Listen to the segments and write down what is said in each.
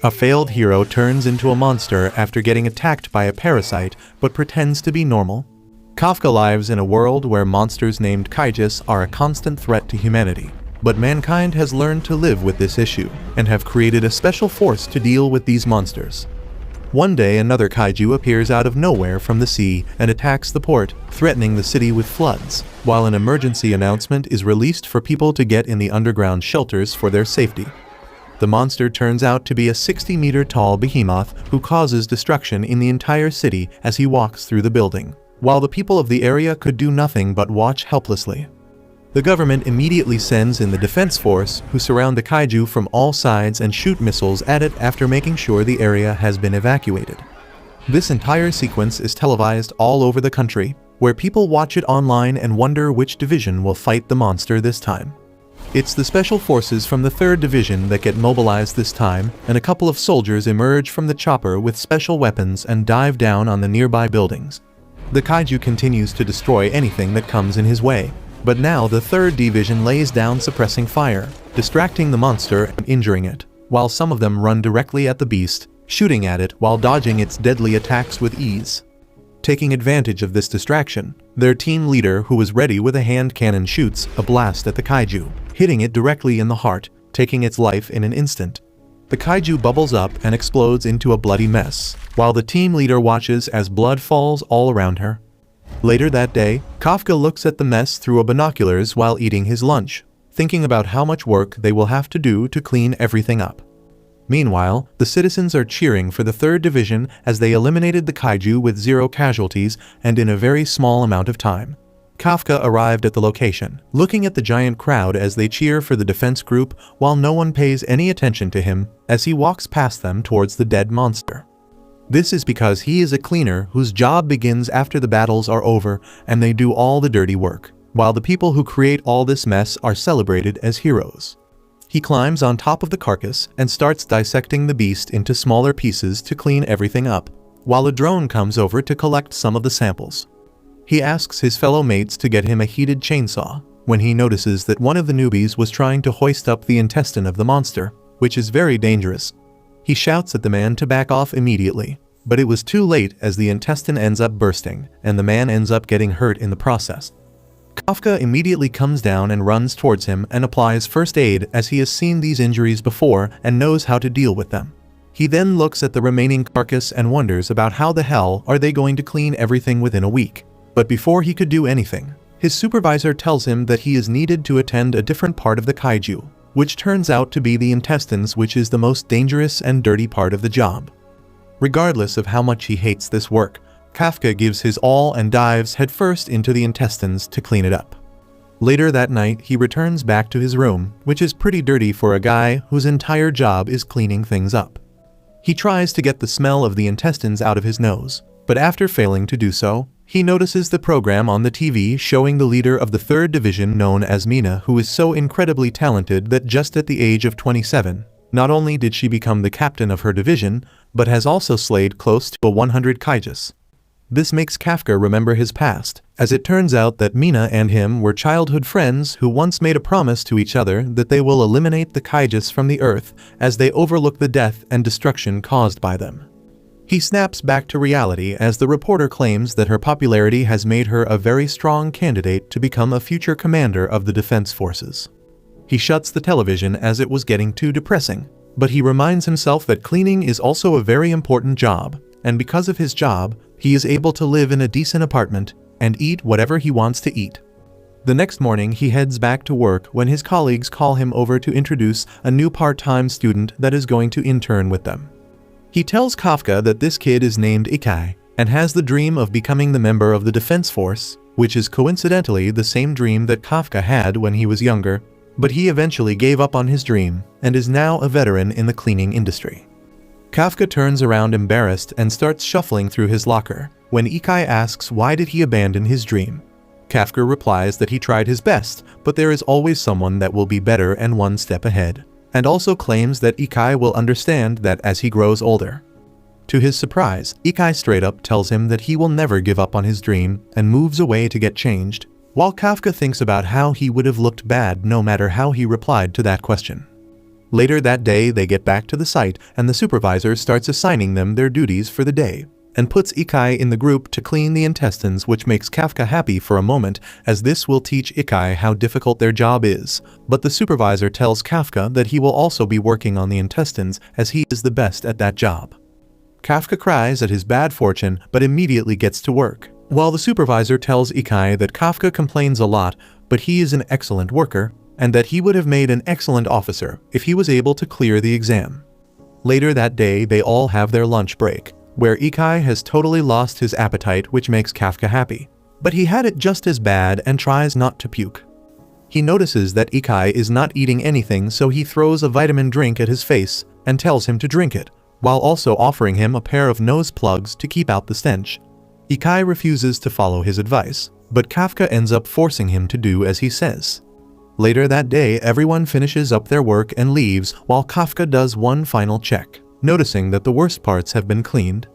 A failed hero turns into a monster after getting attacked by a parasite but pretends to be normal. Kafka lives in a world where monsters named Kaijus are a constant threat to humanity. But mankind has learned to live with this issue and have created a special force to deal with these monsters. One day another kaiju appears out of nowhere from the sea and attacks the port, threatening the city with floods, while an emergency announcement is released for people to get in the underground shelters for their safety. The monster turns out to be a 60-meter-tall behemoth who causes destruction in the entire city as he walks through the building, while the people of the area could do nothing but watch helplessly. The government immediately sends in the defense force, who surround the kaiju from all sides and shoot missiles at it after making sure the area has been evacuated. This entire sequence is televised all over the country, where people watch it online and wonder which division will fight the monster this time. It's the special forces from the 3rd Division that get mobilized this time, and a couple of soldiers emerge from the chopper with special weapons and dive down on the nearby buildings. The kaiju continues to destroy anything that comes in his way, but now the 3rd Division lays down suppressing fire, distracting the monster and injuring it, while some of them run directly at the beast, shooting at it while dodging its deadly attacks with ease. Taking advantage of this distraction, their team leader, who was ready with a hand cannon, shoots a blast at the kaiju, hitting it directly in the heart, taking its life in an instant. The kaiju bubbles up and explodes into a bloody mess, while the team leader watches as blood falls all around her. Later that day, Kafka looks at the mess through binoculars while eating his lunch, thinking about how much work they will have to do to clean everything up. Meanwhile, the citizens are cheering for the 3rd Division as they eliminated the kaiju with 0 casualties and in a very small amount of time. Kafka arrived at the location, looking at the giant crowd as they cheer for the defense group while no one pays any attention to him as he walks past them towards the dead monster. This is because he is a cleaner whose job begins after the battles are over and they do all the dirty work, while the people who create all this mess are celebrated as heroes. He climbs on top of the carcass and starts dissecting the beast into smaller pieces to clean everything up, while a drone comes over to collect some of the samples. He asks his fellow mates to get him a heated chainsaw, when he notices that one of the newbies was trying to hoist up the intestine of the monster, which is very dangerous. He shouts at the man to back off immediately, but it was too late as the intestine ends up bursting, and the man ends up getting hurt in the process. Kafka immediately comes down and runs towards him and applies first aid as he has seen these injuries before and knows how to deal with them. He then looks at the remaining carcass and wonders about how the hell are they going to clean everything within a week. But before he could do anything, his supervisor tells him that he is needed to attend a different part of the kaiju, which turns out to be the intestines, which is the most dangerous and dirty part of the job. Regardless of how much he hates this work, Kafka gives his all and dives headfirst into the intestines to clean it up. Later that night, he returns back to his room, which is pretty dirty for a guy whose entire job is cleaning things up. He tries to get the smell of the intestines out of his nose, but after failing to do so, he notices the program on the TV showing the leader of the 3rd Division known as Mina, who is so incredibly talented that just at the age of 27, not only did she become the captain of her division, but has also slayed close to 100 Kaijus. This makes Kafka remember his past, as it turns out that Mina and him were childhood friends who once made a promise to each other that they will eliminate the Kaijus from the earth as they overlook the death and destruction caused by them. He snaps back to reality as the reporter claims that her popularity has made her a very strong candidate to become a future commander of the defense forces. He shuts the television as it was getting too depressing, but he reminds himself that cleaning is also a very important job, and because of his job, he is able to live in a decent apartment and eat whatever he wants to eat. The next morning, he heads back to work when his colleagues call him over to introduce a new part-time student that is going to intern with them. He tells Kafka that this kid is named Ikai and has the dream of becoming the member of the defense force, which is coincidentally the same dream that Kafka had when he was younger, but he eventually gave up on his dream and is now a veteran in the cleaning industry. Kafka turns around embarrassed and starts shuffling through his locker when Ikai asks why did he abandon his dream. Kafka replies that he tried his best, but there is always someone that will be better and one step ahead, and also claims that Ikai will understand that as he grows older. To his surprise, Ikai straight up tells him that he will never give up on his dream and moves away to get changed, while Kafka thinks about how he would have looked bad no matter how he replied to that question. Later that day, they get back to the site and the supervisor starts assigning them their duties for the day and puts Ikai in the group to clean the intestines, which makes Kafka happy for a moment, as this will teach Ikai how difficult their job is. But the supervisor tells Kafka that he will also be working on the intestines as he is the best at that job. Kafka cries at his bad fortune but immediately gets to work, while the supervisor tells Ikai that Kafka complains a lot, but he is an excellent worker, and that he would have made an excellent officer if he was able to clear the exam. Later that day, they all have their lunch break, where Ikai has totally lost his appetite, which makes Kafka happy. But he had it just as bad and tries not to puke. He notices that Ikai is not eating anything, so he throws a vitamin drink at his face and tells him to drink it, while also offering him a pair of nose plugs to keep out the stench. Ikai refuses to follow his advice, but Kafka ends up forcing him to do as he says. Later that day, everyone finishes up their work and leaves while Kafka does one final check, noticing that the worst parts have been cleaned.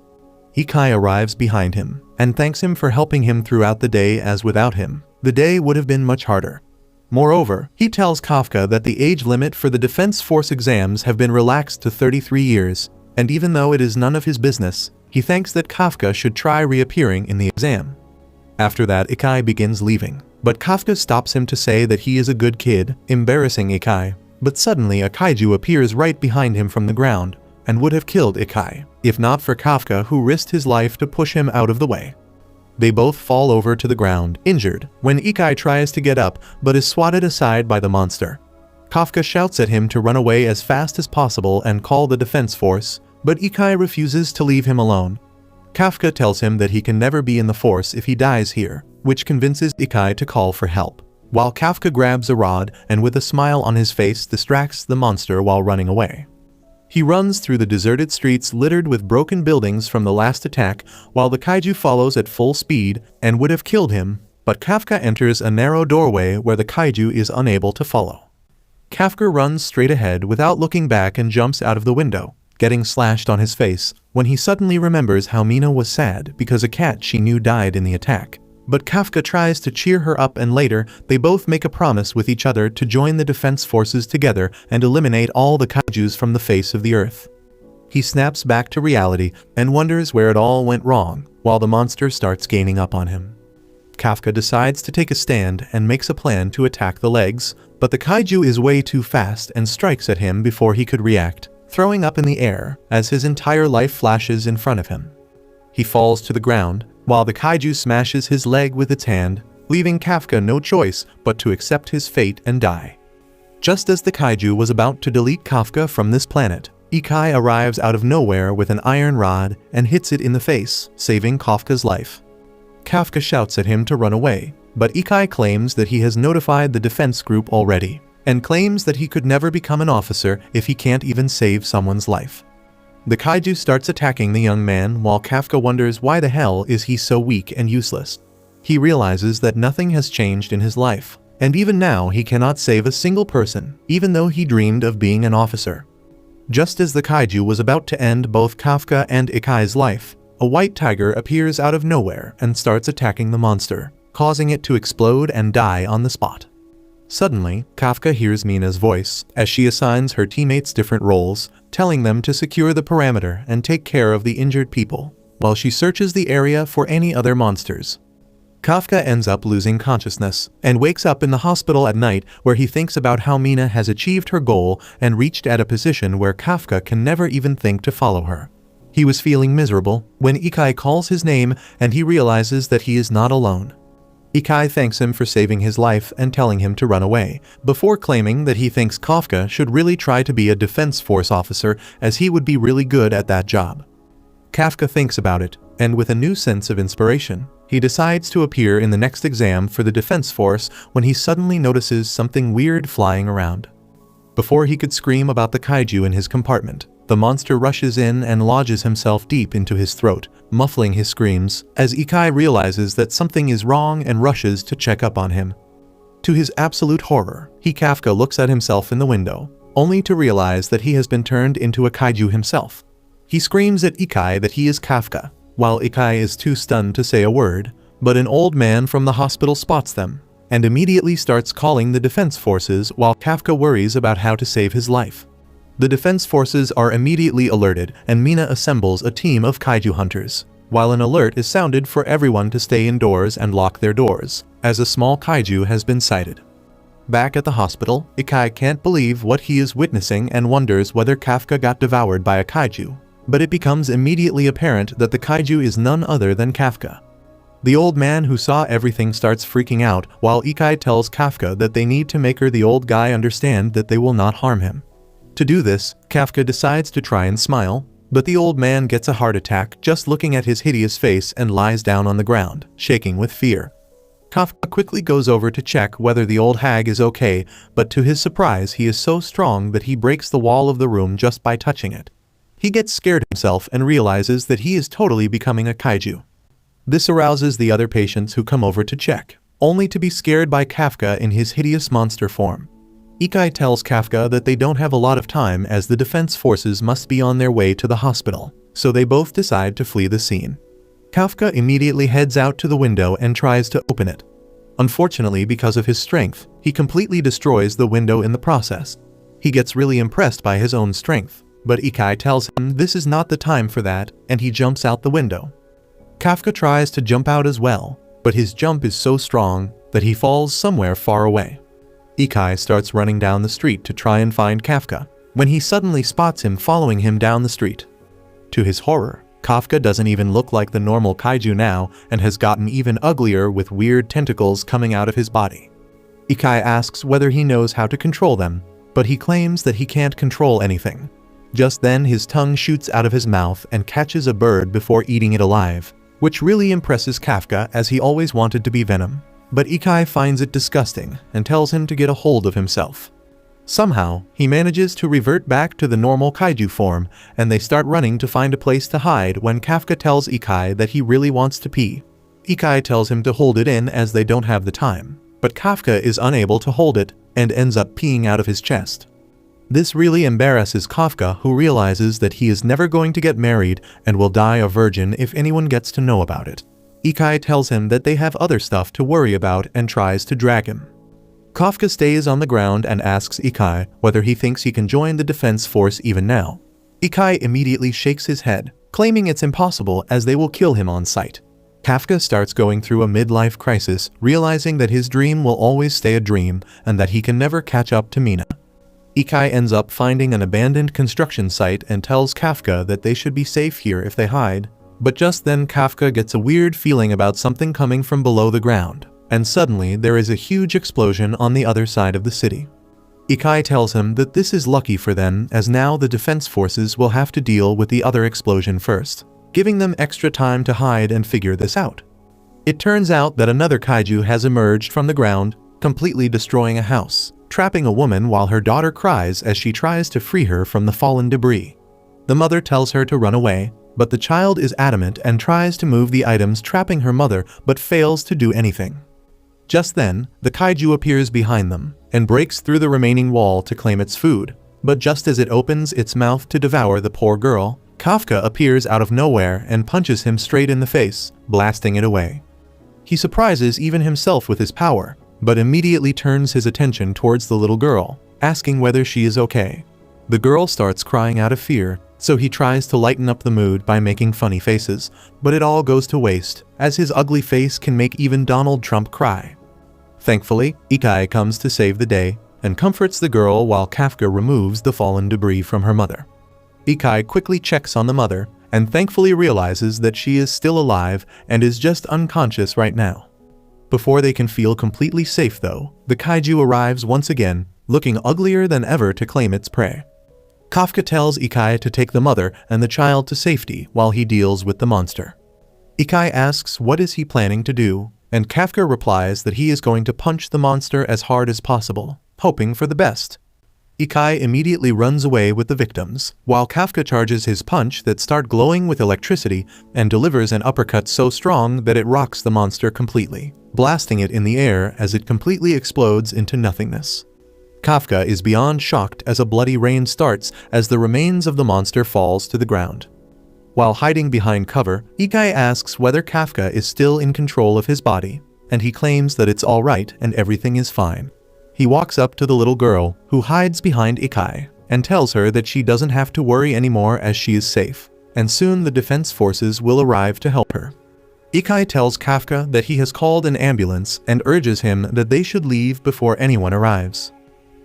Ikai arrives behind him and thanks him for helping him throughout the day, as without him, the day would have been much harder. Moreover, he tells Kafka that the age limit for the Defense Force exams have been relaxed to 33 years, and even though it is none of his business, he thinks that Kafka should try reappearing in the exam. After that, Ikai begins leaving, but Kafka stops him to say that he is a good kid, embarrassing Ikai. But suddenly a kaiju appears right behind him from the ground, and would have killed Ikai, if not for Kafka, who risked his life to push him out of the way. They both fall over to the ground, injured, when Ikai tries to get up but is swatted aside by the monster. Kafka shouts at him to run away as fast as possible and call the defense force, but Ikai refuses to leave him alone. Kafka tells him that he can never be in the force if he dies here, which convinces Ikai to call for help, while Kafka grabs a rod and with a smile on his face distracts the monster while running away. He runs through the deserted streets littered with broken buildings from the last attack, while the kaiju follows at full speed and would have killed him, but Kafka enters a narrow doorway where the kaiju is unable to follow. Kafka runs straight ahead without looking back and jumps out of the window, getting slashed on his face, when he suddenly remembers how Mina was sad because a cat she knew died in the attack. But Kafka tries to cheer her up, and later, they both make a promise with each other to join the defense forces together and eliminate all the kaijus from the face of the earth. He snaps back to reality and wonders where it all went wrong, while the monster starts gaining up on him. Kafka decides to take a stand and makes a plan to attack the legs, but the kaiju is way too fast and strikes at him before he could react, throwing up in the air as his entire life flashes in front of him. He falls to the ground, while the kaiju smashes his leg with its hand, leaving Kafka no choice but to accept his fate and die. Just as the kaiju was about to delete Kafka from this planet, Ikai arrives out of nowhere with an iron rod and hits it in the face, saving Kafka's life. Kafka shouts at him to run away, but Ikai claims that he has notified the defense group already, and claims that he could never become an officer if he can't even save someone's life. The kaiju starts attacking the young man while Kafka wonders why the hell is he so weak and useless. He realizes that nothing has changed in his life, and even now he cannot save a single person, even though he dreamed of being an officer. Just as the kaiju was about to end both Kafka and Ikai's life, a white tiger appears out of nowhere and starts attacking the monster, causing it to explode and die on the spot. Suddenly, Kafka hears Mina's voice as she assigns her teammates different roles, telling them to secure the perimeter and take care of the injured people, while she searches the area for any other monsters. Kafka ends up losing consciousness and wakes up in the hospital at night, where he thinks about how Mina has achieved her goal and reached at a position where Kafka can never even think to follow her. He was feeling miserable when Ikai calls his name and he realizes that he is not alone. Ikai thanks him for saving his life and telling him to run away, before claiming that he thinks Kafka should really try to be a defense force officer, as he would be really good at that job. Kafka thinks about it, and with a new sense of inspiration, he decides to appear in the next exam for the defense force when he suddenly notices something weird flying around. Before he could scream about the kaiju in his compartment, the monster rushes in and lodges himself deep into his throat, muffling his screams, as Ikai realizes that something is wrong and rushes to check up on him. To his absolute horror, Kafka looks at himself in the window, only to realize that he has been turned into a kaiju himself. He screams at Ikai that he is Kafka, while Ikai is too stunned to say a word, but an old man from the hospital spots them, and immediately starts calling the defense forces while Kafka worries about how to save his life. The defense forces are immediately alerted, and Mina assembles a team of kaiju hunters, while an alert is sounded for everyone to stay indoors and lock their doors, as a small kaiju has been sighted. Back at the hospital, Ikai can't believe what he is witnessing and wonders whether Kafka got devoured by a kaiju, but it becomes immediately apparent that the kaiju is none other than Kafka. The old man who saw everything starts freaking out, while Ikai tells Kafka that they need to make the old guy understand that they will not harm him. To do this, Kafka decides to try and smile, but the old man gets a heart attack just looking at his hideous face and lies down on the ground, shaking with fear. Kafka quickly goes over to check whether the old hag is okay, but to his surprise he is so strong that he breaks the wall of the room just by touching it. He gets scared himself and realizes that he is totally becoming a kaiju. This arouses the other patients who come over to check, only to be scared by Kafka in his hideous monster form. Ikai tells Kafka that they don't have a lot of time as the defense forces must be on their way to the hospital, so they both decide to flee the scene. Kafka immediately heads out to the window and tries to open it. Unfortunately, because of his strength, he completely destroys the window in the process. He gets really impressed by his own strength, but Ikai tells him this is not the time for that, and he jumps out the window. Kafka tries to jump out as well, but his jump is so strong that he falls somewhere far away. Ikai starts running down the street to try and find Kafka, when he suddenly spots him following him down the street. To his horror, Kafka doesn't even look like the normal kaiju now and has gotten even uglier with weird tentacles coming out of his body. Ikai asks whether he knows how to control them, but he claims that he can't control anything. Just then his tongue shoots out of his mouth and catches a bird before eating it alive, which really impresses Kafka as he always wanted to be Venom. But Ikai finds it disgusting and tells him to get a hold of himself. Somehow, he manages to revert back to the normal kaiju form, and they start running to find a place to hide when Kafka tells Ikai that he really wants to pee. Ikai tells him to hold it in as they don't have the time, but Kafka is unable to hold it and ends up peeing out of his chest. This really embarrasses Kafka, who realizes that he is never going to get married and will die a virgin if anyone gets to know about it. Ikai tells him that they have other stuff to worry about and tries to drag him. Kafka stays on the ground and asks Ikai whether he thinks he can join the defense force even now. Ikai immediately shakes his head, claiming it's impossible as they will kill him on sight. Kafka starts going through a midlife crisis, realizing that his dream will always stay a dream and that he can never catch up to Mina. Ikai ends up finding an abandoned construction site and tells Kafka that they should be safe here if they hide. But just then Kafka gets a weird feeling about something coming from below the ground, and suddenly there is a huge explosion on the other side of the city. Ikai tells him that this is lucky for them as now the defense forces will have to deal with the other explosion first, giving them extra time to hide and figure this out. It turns out that another kaiju has emerged from the ground, completely destroying a house, trapping a woman while her daughter cries as she tries to free her from the fallen debris. The mother tells her to run away, but the child is adamant and tries to move the items trapping her mother but fails to do anything. Just then, the kaiju appears behind them and breaks through the remaining wall to claim its food, but just as it opens its mouth to devour the poor girl, Kafka appears out of nowhere and punches him straight in the face, blasting it away. He surprises even himself with his power, but immediately turns his attention towards the little girl, asking whether she is okay. The girl starts crying out of fear, so he tries to lighten up the mood by making funny faces, but it all goes to waste, as his ugly face can make even Donald Trump cry. Thankfully, Ikai comes to save the day, and comforts the girl while Kafka removes the fallen debris from her mother. Ikai quickly checks on the mother, and thankfully realizes that she is still alive and is just unconscious right now. Before they can feel completely safe though, the kaiju arrives once again, looking uglier than ever to claim its prey. Kafka tells Ikai to take the mother and the child to safety while he deals with the monster. Ikai asks what is he planning to do, and Kafka replies that he is going to punch the monster as hard as possible, hoping for the best. Ikai immediately runs away with the victims, while Kafka charges his punch that start glowing with electricity and delivers an uppercut so strong that it rocks the monster completely, blasting it in the air as it completely explodes into nothingness. Kafka is beyond shocked as a bloody rain starts as the remains of the monster falls to the ground. While hiding behind cover, Ikai asks whether Kafka is still in control of his body, and he claims that it's alright and everything is fine. He walks up to the little girl, who hides behind Ikai, and tells her that she doesn't have to worry anymore as she is safe, and soon the defense forces will arrive to help her. Ikai tells Kafka that he has called an ambulance and urges him that they should leave before anyone arrives.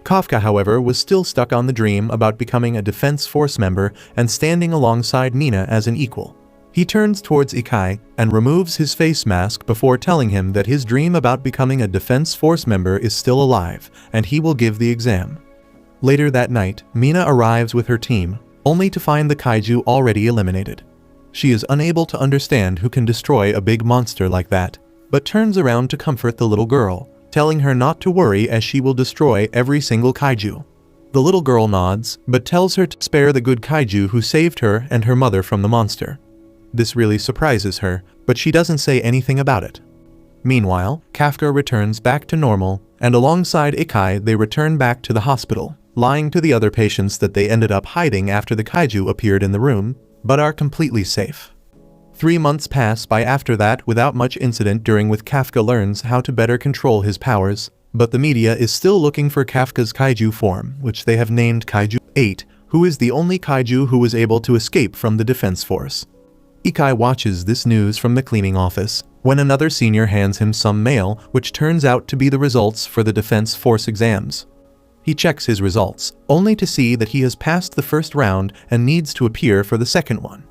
Kafka, however, was still stuck on the dream about becoming a defense force member and standing alongside Mina as an equal. He turns towards Ikai and removes his face mask before telling him that his dream about becoming a defense force member is still alive and he will give the exam. Later that night, Mina arrives with her team, only to find the kaiju already eliminated. She is unable to understand who can destroy a big monster like that, but turns around to comfort the little girl, telling her not to worry as she will destroy every single kaiju. The little girl nods, but tells her to spare the good kaiju who saved her and her mother from the monster. This really surprises her, but she doesn't say anything about it. Meanwhile, Kafka returns back to normal, and alongside Ikai they return back to the hospital, lying to the other patients that they ended up hiding after the kaiju appeared in the room, but are completely safe. 3 months pass by after that without much incident, during which Kafka learns how to better control his powers, but the media is still looking for Kafka's kaiju form, which they have named Kaiju 8, who is the only kaiju who was able to escape from the defense force. Ikai watches this news from the cleaning office, when another senior hands him some mail which turns out to be the results for the defense force exams. He checks his results, only to see that he has passed the first round and needs to appear for the second one.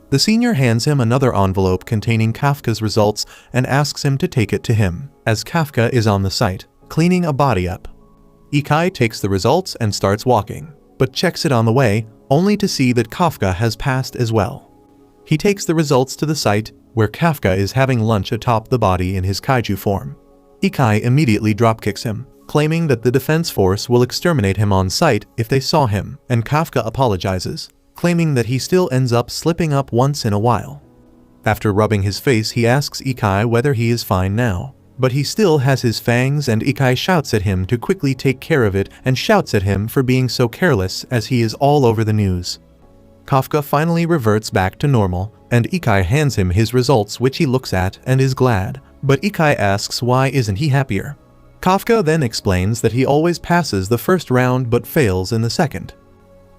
The senior hands him another envelope containing Kafka's results and asks him to take it to him, as Kafka is on the site, cleaning a body up. Ikai takes the results and starts walking, but checks it on the way, only to see that Kafka has passed as well. He takes the results to the site, where Kafka is having lunch atop the body in his kaiju form. Ikai immediately dropkicks him, claiming that the defense force will exterminate him on sight if they saw him, and Kafka apologizes, claiming that he still ends up slipping up once in a while. After rubbing his face, he asks Ikai whether he is fine now, but he still has his fangs, and Ikai shouts at him to quickly take care of it and shouts at him for being so careless as he is all over the news. Kafka finally reverts back to normal, and Ikai hands him his results, which he looks at and is glad, but Ikai asks why isn't he happier. Kafka then explains that he always passes the first round but fails in the second.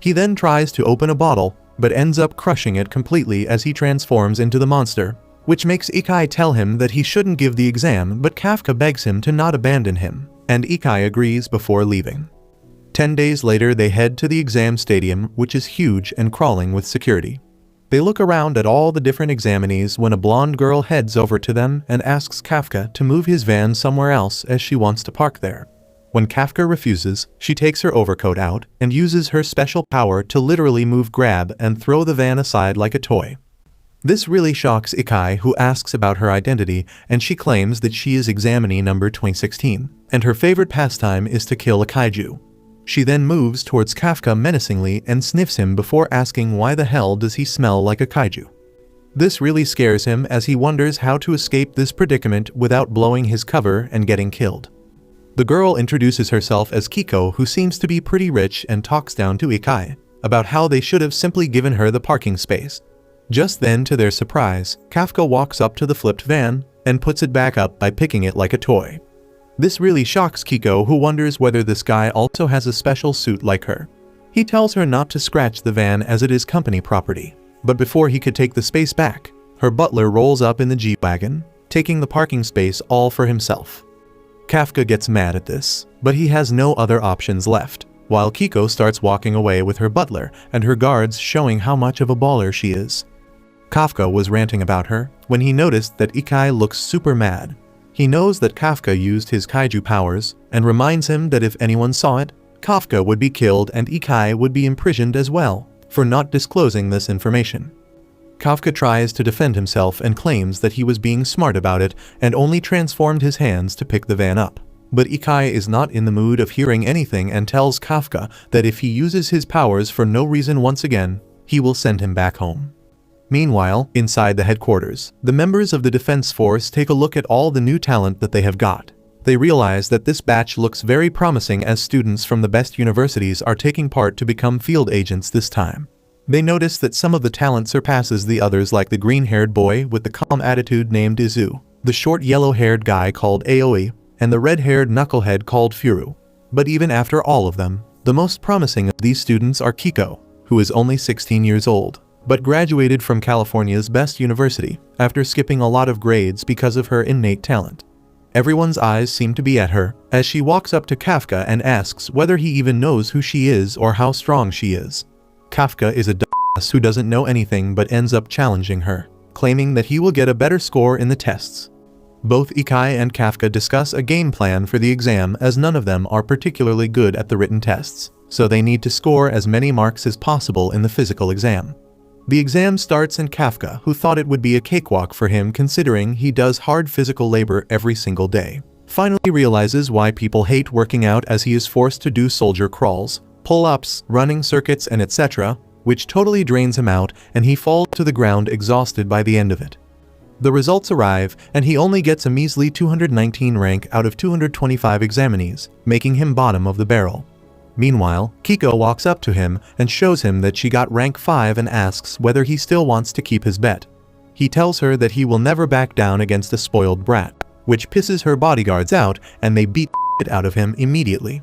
He then tries to open a bottle, but ends up crushing it completely as he transforms into the monster, which makes Ikai tell him that he shouldn't give the exam, but Kafka begs him to not abandon him, and Ikai agrees before leaving. 10 days later they head to the exam stadium, which is huge and crawling with security. They look around at all the different examinees when a blonde girl heads over to them and asks Kafka to move his van somewhere else as she wants to park there. When Kafka refuses, she takes her overcoat out and uses her special power to literally grab and throw the van aside like a toy. This really shocks Ikai, who asks about her identity, and she claims that she is examinee number 2016, and her favorite pastime is to kill a kaiju. She then moves towards Kafka menacingly and sniffs him before asking why the hell does he smell like a kaiju. This really scares him as he wonders how to escape this predicament without blowing his cover and getting killed. The girl introduces herself as Kiko, who seems to be pretty rich, and talks down to Ikai about how they should have simply given her the parking space. Just then, to their surprise, Kafka walks up to the flipped van and puts it back up by picking it like a toy. This really shocks Kiko, who wonders whether this guy also has a special suit like her. He tells her not to scratch the van as it is company property, but before he could take the space back, her butler rolls up in the G-Wagon, taking the parking space all for himself. Kafka gets mad at this, but he has no other options left, while Kiko starts walking away with her butler and her guards, showing how much of a baller she is. Kafka was ranting about her when he noticed that Ikai looks super mad. He knows that Kafka used his kaiju powers and reminds him that if anyone saw it, Kafka would be killed and Ikai would be imprisoned as well for not disclosing this information. Kafka tries to defend himself and claims that he was being smart about it and only transformed his hands to pick the van up. But Ikai is not in the mood of hearing anything and tells Kafka that if he uses his powers for no reason once again, he will send him back home. Meanwhile, inside the headquarters, the members of the defense force take a look at all the new talent that they have got. They realize that this batch looks very promising as students from the best universities are taking part to become field agents this time. They notice that some of the talent surpasses the others, like the green-haired boy with the calm attitude named Izu, the short yellow-haired guy called Aoi, and the red-haired knucklehead called Furu. But even after all of them, The most promising of these students are Kiko, who is only 16 years old, but graduated from California's best university after skipping a lot of grades because of her innate talent. Everyone's eyes seem to be at her as she walks up to Kafka and asks whether he even knows who she is or how strong she is. Kafka is a dumbass who doesn't know anything but ends up challenging her, claiming that he will get a better score in the tests. Both Ikai and Kafka discuss a game plan for the exam as none of them are particularly good at the written tests, so they need to score as many marks as possible in the physical exam. The exam starts and Kafka, who thought it would be a cakewalk for him considering he does hard physical labor every single day, finally realizes why people hate working out as he is forced to do soldier crawls, pull-ups, running circuits and etc., which totally drains him out and he falls to the ground exhausted by the end of it. The results arrive and he only gets a measly 219 rank out of 225 examinees, making him bottom of the barrel. Meanwhile, Kiko walks up to him and shows him that she got rank 5 and asks whether he still wants to keep his bet. He tells her that he will never back down against a spoiled brat, which pisses her bodyguards out and they beat it out of him immediately.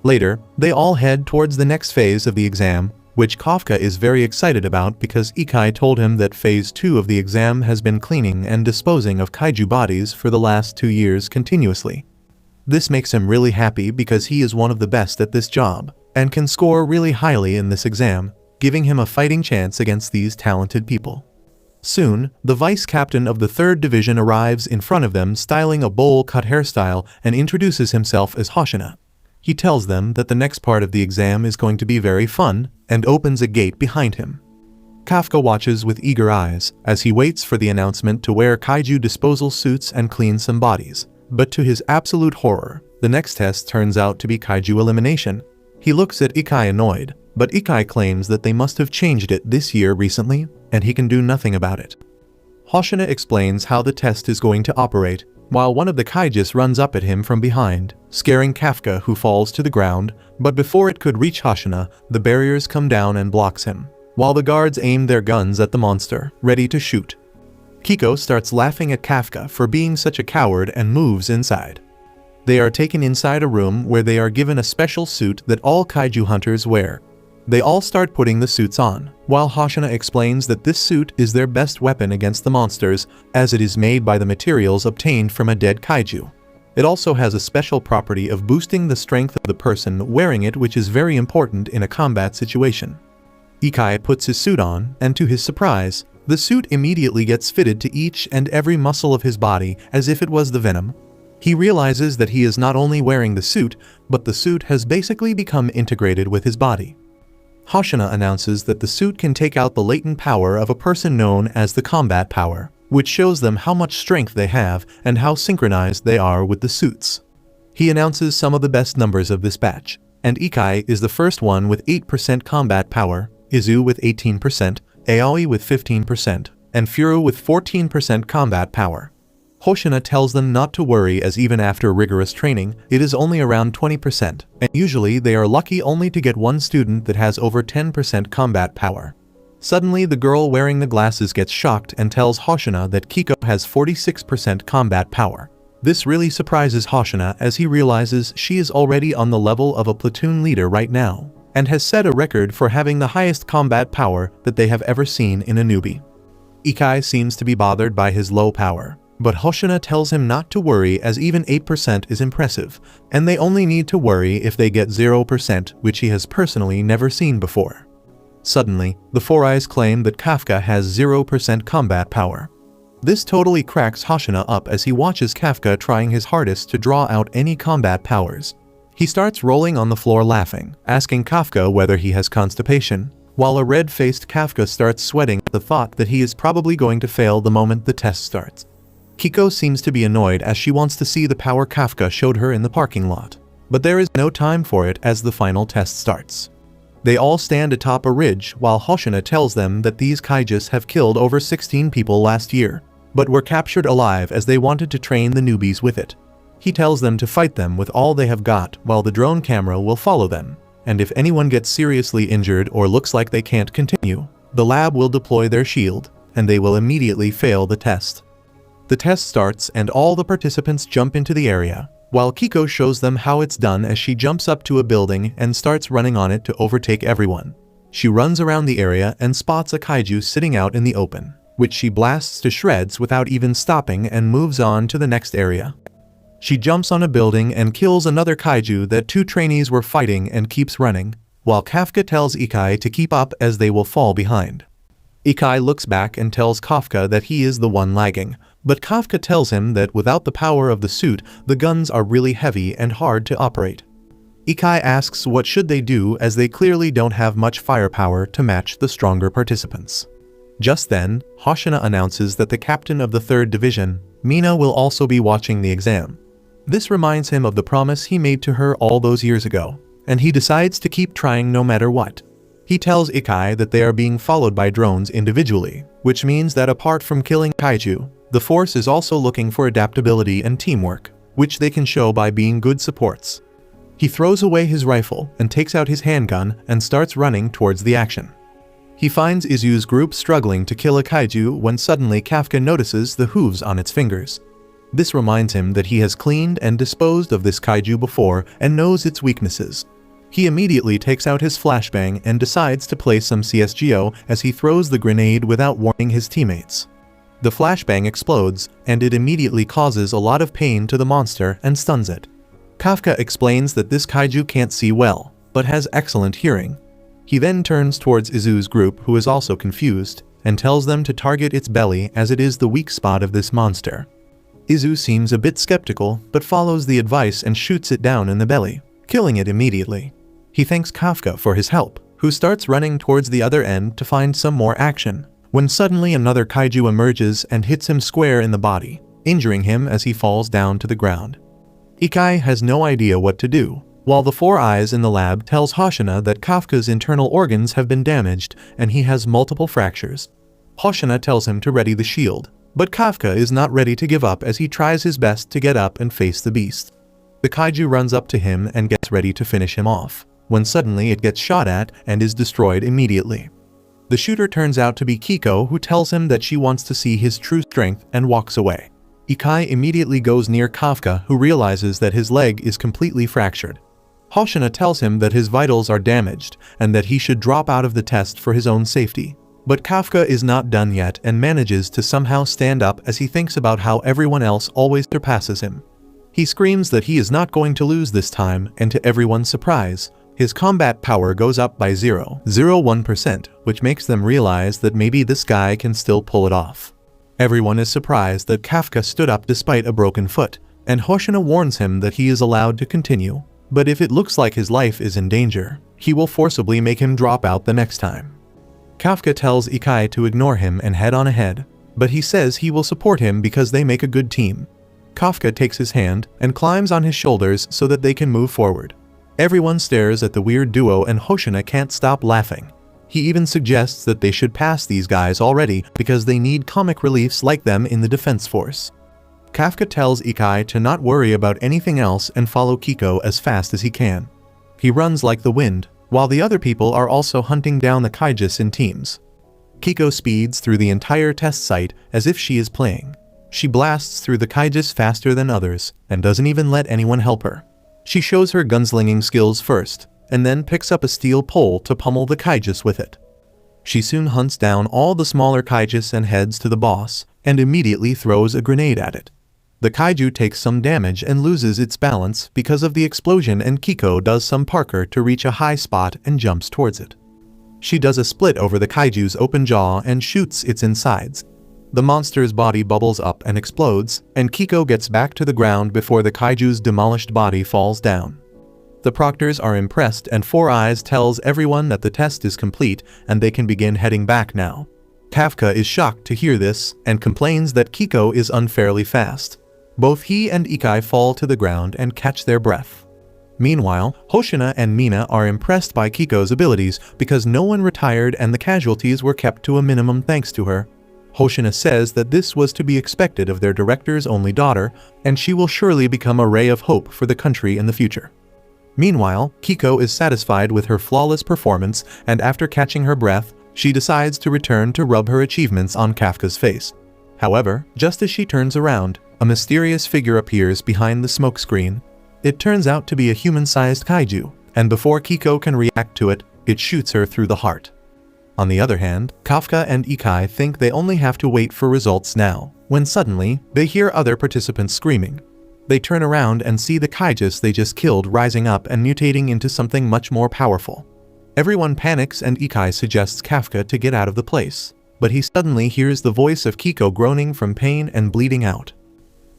Later, they all head towards the next phase of the exam, which Kafka is very excited about because Ikai told him that phase 2 of the exam has been cleaning and disposing of kaiju bodies for the last 2 years continuously. This makes him really happy because he is one of the best at this job, and can score really highly in this exam, giving him a fighting chance against these talented people. Soon, the vice captain of the 3rd Division arrives in front of them styling a bowl-cut hairstyle and introduces himself as Hoshina. He tells them that the next part of the exam is going to be very fun, and opens a gate behind him. Kafka watches with eager eyes as he waits for the announcement to wear kaiju disposal suits and clean some bodies, but to his absolute horror, the next test turns out to be kaiju elimination. He looks at Ikai annoyed, but Ikai claims that they must have changed it this year recently, and he can do nothing about it. Hoshina explains how the test is going to operate, while one of the Kaijus runs up at him from behind, scaring Kafka, who falls to the ground, but before it could reach Hoshina, the barriers come down and blocks him, while the guards aim their guns at the monster, ready to shoot. Kiko starts laughing at Kafka for being such a coward and moves inside. They are taken inside a room where they are given a special suit that all kaiju hunters wear. They all start putting the suits on, while Hoshina explains that this suit is their best weapon against the monsters, as it is made by the materials obtained from a dead kaiju. It also has a special property of boosting the strength of the person wearing it, which is very important in a combat situation. Ikai puts his suit on, and to his surprise, the suit immediately gets fitted to each and every muscle of his body as if it was the venom. He realizes that he is not only wearing the suit, but the suit has basically become integrated with his body. Hoshina announces that the suit can take out the latent power of a person known as the combat power, which shows them how much strength they have and how synchronized they are with the suits. He announces some of the best numbers of this batch, and Ikai is the first one with 8% combat power, Izu with 18%, Aoi with 15%, and Furu with 14% combat power. Hoshina tells them not to worry as even after rigorous training, it is only around 20%, and usually they are lucky only to get one student that has over 10% combat power. Suddenly the girl wearing the glasses gets shocked and tells Hoshina that Kiko has 46% combat power. This really surprises Hoshina as he realizes she is already on the level of a platoon leader right now, and has set a record for having the highest combat power that they have ever seen in a newbie. Ikai seems to be bothered by his low power, but Hoshina tells him not to worry as even 8% is impressive, and they only need to worry if they get 0%, which he has personally never seen before. Suddenly, the Four Eyes claim that Kafka has 0% combat power. This totally cracks Hoshina up as he watches Kafka trying his hardest to draw out any combat powers. He starts rolling on the floor laughing, asking Kafka whether he has constipation, while a red-faced Kafka starts sweating at the thought that he is probably going to fail the moment the test starts. Kiko seems to be annoyed as she wants to see the power Kafka showed her in the parking lot, but there is no time for it as the final test starts. They all stand atop a ridge while Hoshina tells them that these Kaijus have killed over 16 people last year, but were captured alive as they wanted to train the newbies with it. He tells them to fight them with all they have got while the drone camera will follow them, and if anyone gets seriously injured or looks like they can't continue, the lab will deploy their shield, and they will immediately fail the test. The test starts and all the participants jump into the area, while Kiko shows them how it's done as she jumps up to a building and starts running on it to overtake everyone. She runs around the area and spots a kaiju sitting out in the open, which she blasts to shreds without even stopping and moves on to the next area. She jumps on a building and kills another kaiju that 2 trainees were fighting and keeps running, while Kafka tells Ikai to keep up as they will fall behind. Ikai looks back and tells Kafka that he is the one lagging, but Kafka tells him that without the power of the suit, the guns are really heavy and hard to operate. Ikai asks what should they do as they clearly don't have much firepower to match the stronger participants. Just then, Hoshina announces that the captain of the 3rd Division, Mina, will also be watching the exam. This reminds him of the promise he made to her all those years ago, and he decides to keep trying no matter what. He tells Ikai that they are being followed by drones individually, which means that apart from killing kaiju, the force is also looking for adaptability and teamwork, which they can show by being good supports. He throws away his rifle and takes out his handgun and starts running towards the action. He finds Izu's group struggling to kill a kaiju when suddenly Kafka notices the hooves on its fingers. This reminds him that he has cleaned and disposed of this kaiju before and knows its weaknesses. He immediately takes out his flashbang and decides to play some CSGO as he throws the grenade without warning his teammates. The flashbang explodes, and it immediately causes a lot of pain to the monster and stuns it. Kafka explains that this kaiju can't see well, but has excellent hearing. He then turns towards Izu's group, who is also confused, and tells them to target its belly as it is the weak spot of this monster. Izu seems a bit skeptical, but follows the advice and shoots it down in the belly, killing it immediately. He thanks Kafka for his help, who starts running towards the other end to find some more action, when suddenly another kaiju emerges and hits him square in the body, injuring him as he falls down to the ground. Ikai has no idea what to do, while the 4 eyes in the lab tells Hoshina that Kafka's internal organs have been damaged and he has multiple fractures. Hoshina tells him to ready the shield, but Kafka is not ready to give up as he tries his best to get up and face the beast. The kaiju runs up to him and gets ready to finish him off, when suddenly it gets shot at and is destroyed immediately. The shooter turns out to be Kiko, who tells him that she wants to see his true strength and walks away. Ikai immediately goes near Kafka, who realizes that his leg is completely fractured. Hoshina tells him that his vitals are damaged and that he should drop out of the test for his own safety. But Kafka is not done yet and manages to somehow stand up as he thinks about how everyone else always surpasses him. He screams that he is not going to lose this time, and to everyone's surprise, his combat power goes up by 0.01%, which makes them realize that maybe this guy can still pull it off. Everyone is surprised that Kafka stood up despite a broken foot, and Hoshina warns him that he is allowed to continue, but if it looks like his life is in danger, he will forcibly make him drop out the next time. Kafka tells Ikai to ignore him and head on ahead, but he says he will support him because they make a good team. Kafka takes his hand and climbs on his shoulders so that they can move forward. Everyone stares at the weird duo and Hoshina can't stop laughing. He even suggests that they should pass these guys already because they need comic reliefs like them in the defense force. Kafka tells Ikai to not worry about anything else and follow Kiko as fast as he can. He runs like the wind, while the other people are also hunting down the Kaijus in teams. Kiko speeds through the entire test site as if she is playing. She blasts through the Kaijus faster than others, and doesn't even let anyone help her. She shows her gunslinging skills first, and then picks up a steel pole to pummel the Kaijus with it. She soon hunts down all the smaller Kaijus and heads to the boss, and immediately throws a grenade at it. The kaiju takes some damage and loses its balance because of the explosion, and Kiko does some parkour to reach a high spot and jumps towards it. She does a split over the kaiju's open jaw and shoots its insides. The monster's body bubbles up and explodes, and Kiko gets back to the ground before the kaiju's demolished body falls down. The proctors are impressed, and Four Eyes tells everyone that the test is complete and they can begin heading back now. Kafka is shocked to hear this and complains that Kiko is unfairly fast. Both he and Ikai fall to the ground and catch their breath. Meanwhile, Hoshina and Mina are impressed by Kiko's abilities because no one retired and the casualties were kept to a minimum thanks to her. Hoshina says that this was to be expected of their director's only daughter, and she will surely become a ray of hope for the country in the future. Meanwhile, Kiko is satisfied with her flawless performance, and after catching her breath, she decides to return to rub her achievements on Kafka's face. However, just as she turns around, A mysterious figure appears behind the smokescreen. It turns out to be a human-sized kaiju, and before Kiko can react to it, it shoots her through the heart. On the other hand, Kafka and Ikai think they only have to wait for results now, when suddenly, they hear other participants screaming. They turn around and see the Kaijus they just killed rising up and mutating into something much more powerful. Everyone panics and Ikai suggests Kafka to get out of the place, but he suddenly hears the voice of Kiko groaning from pain and bleeding out.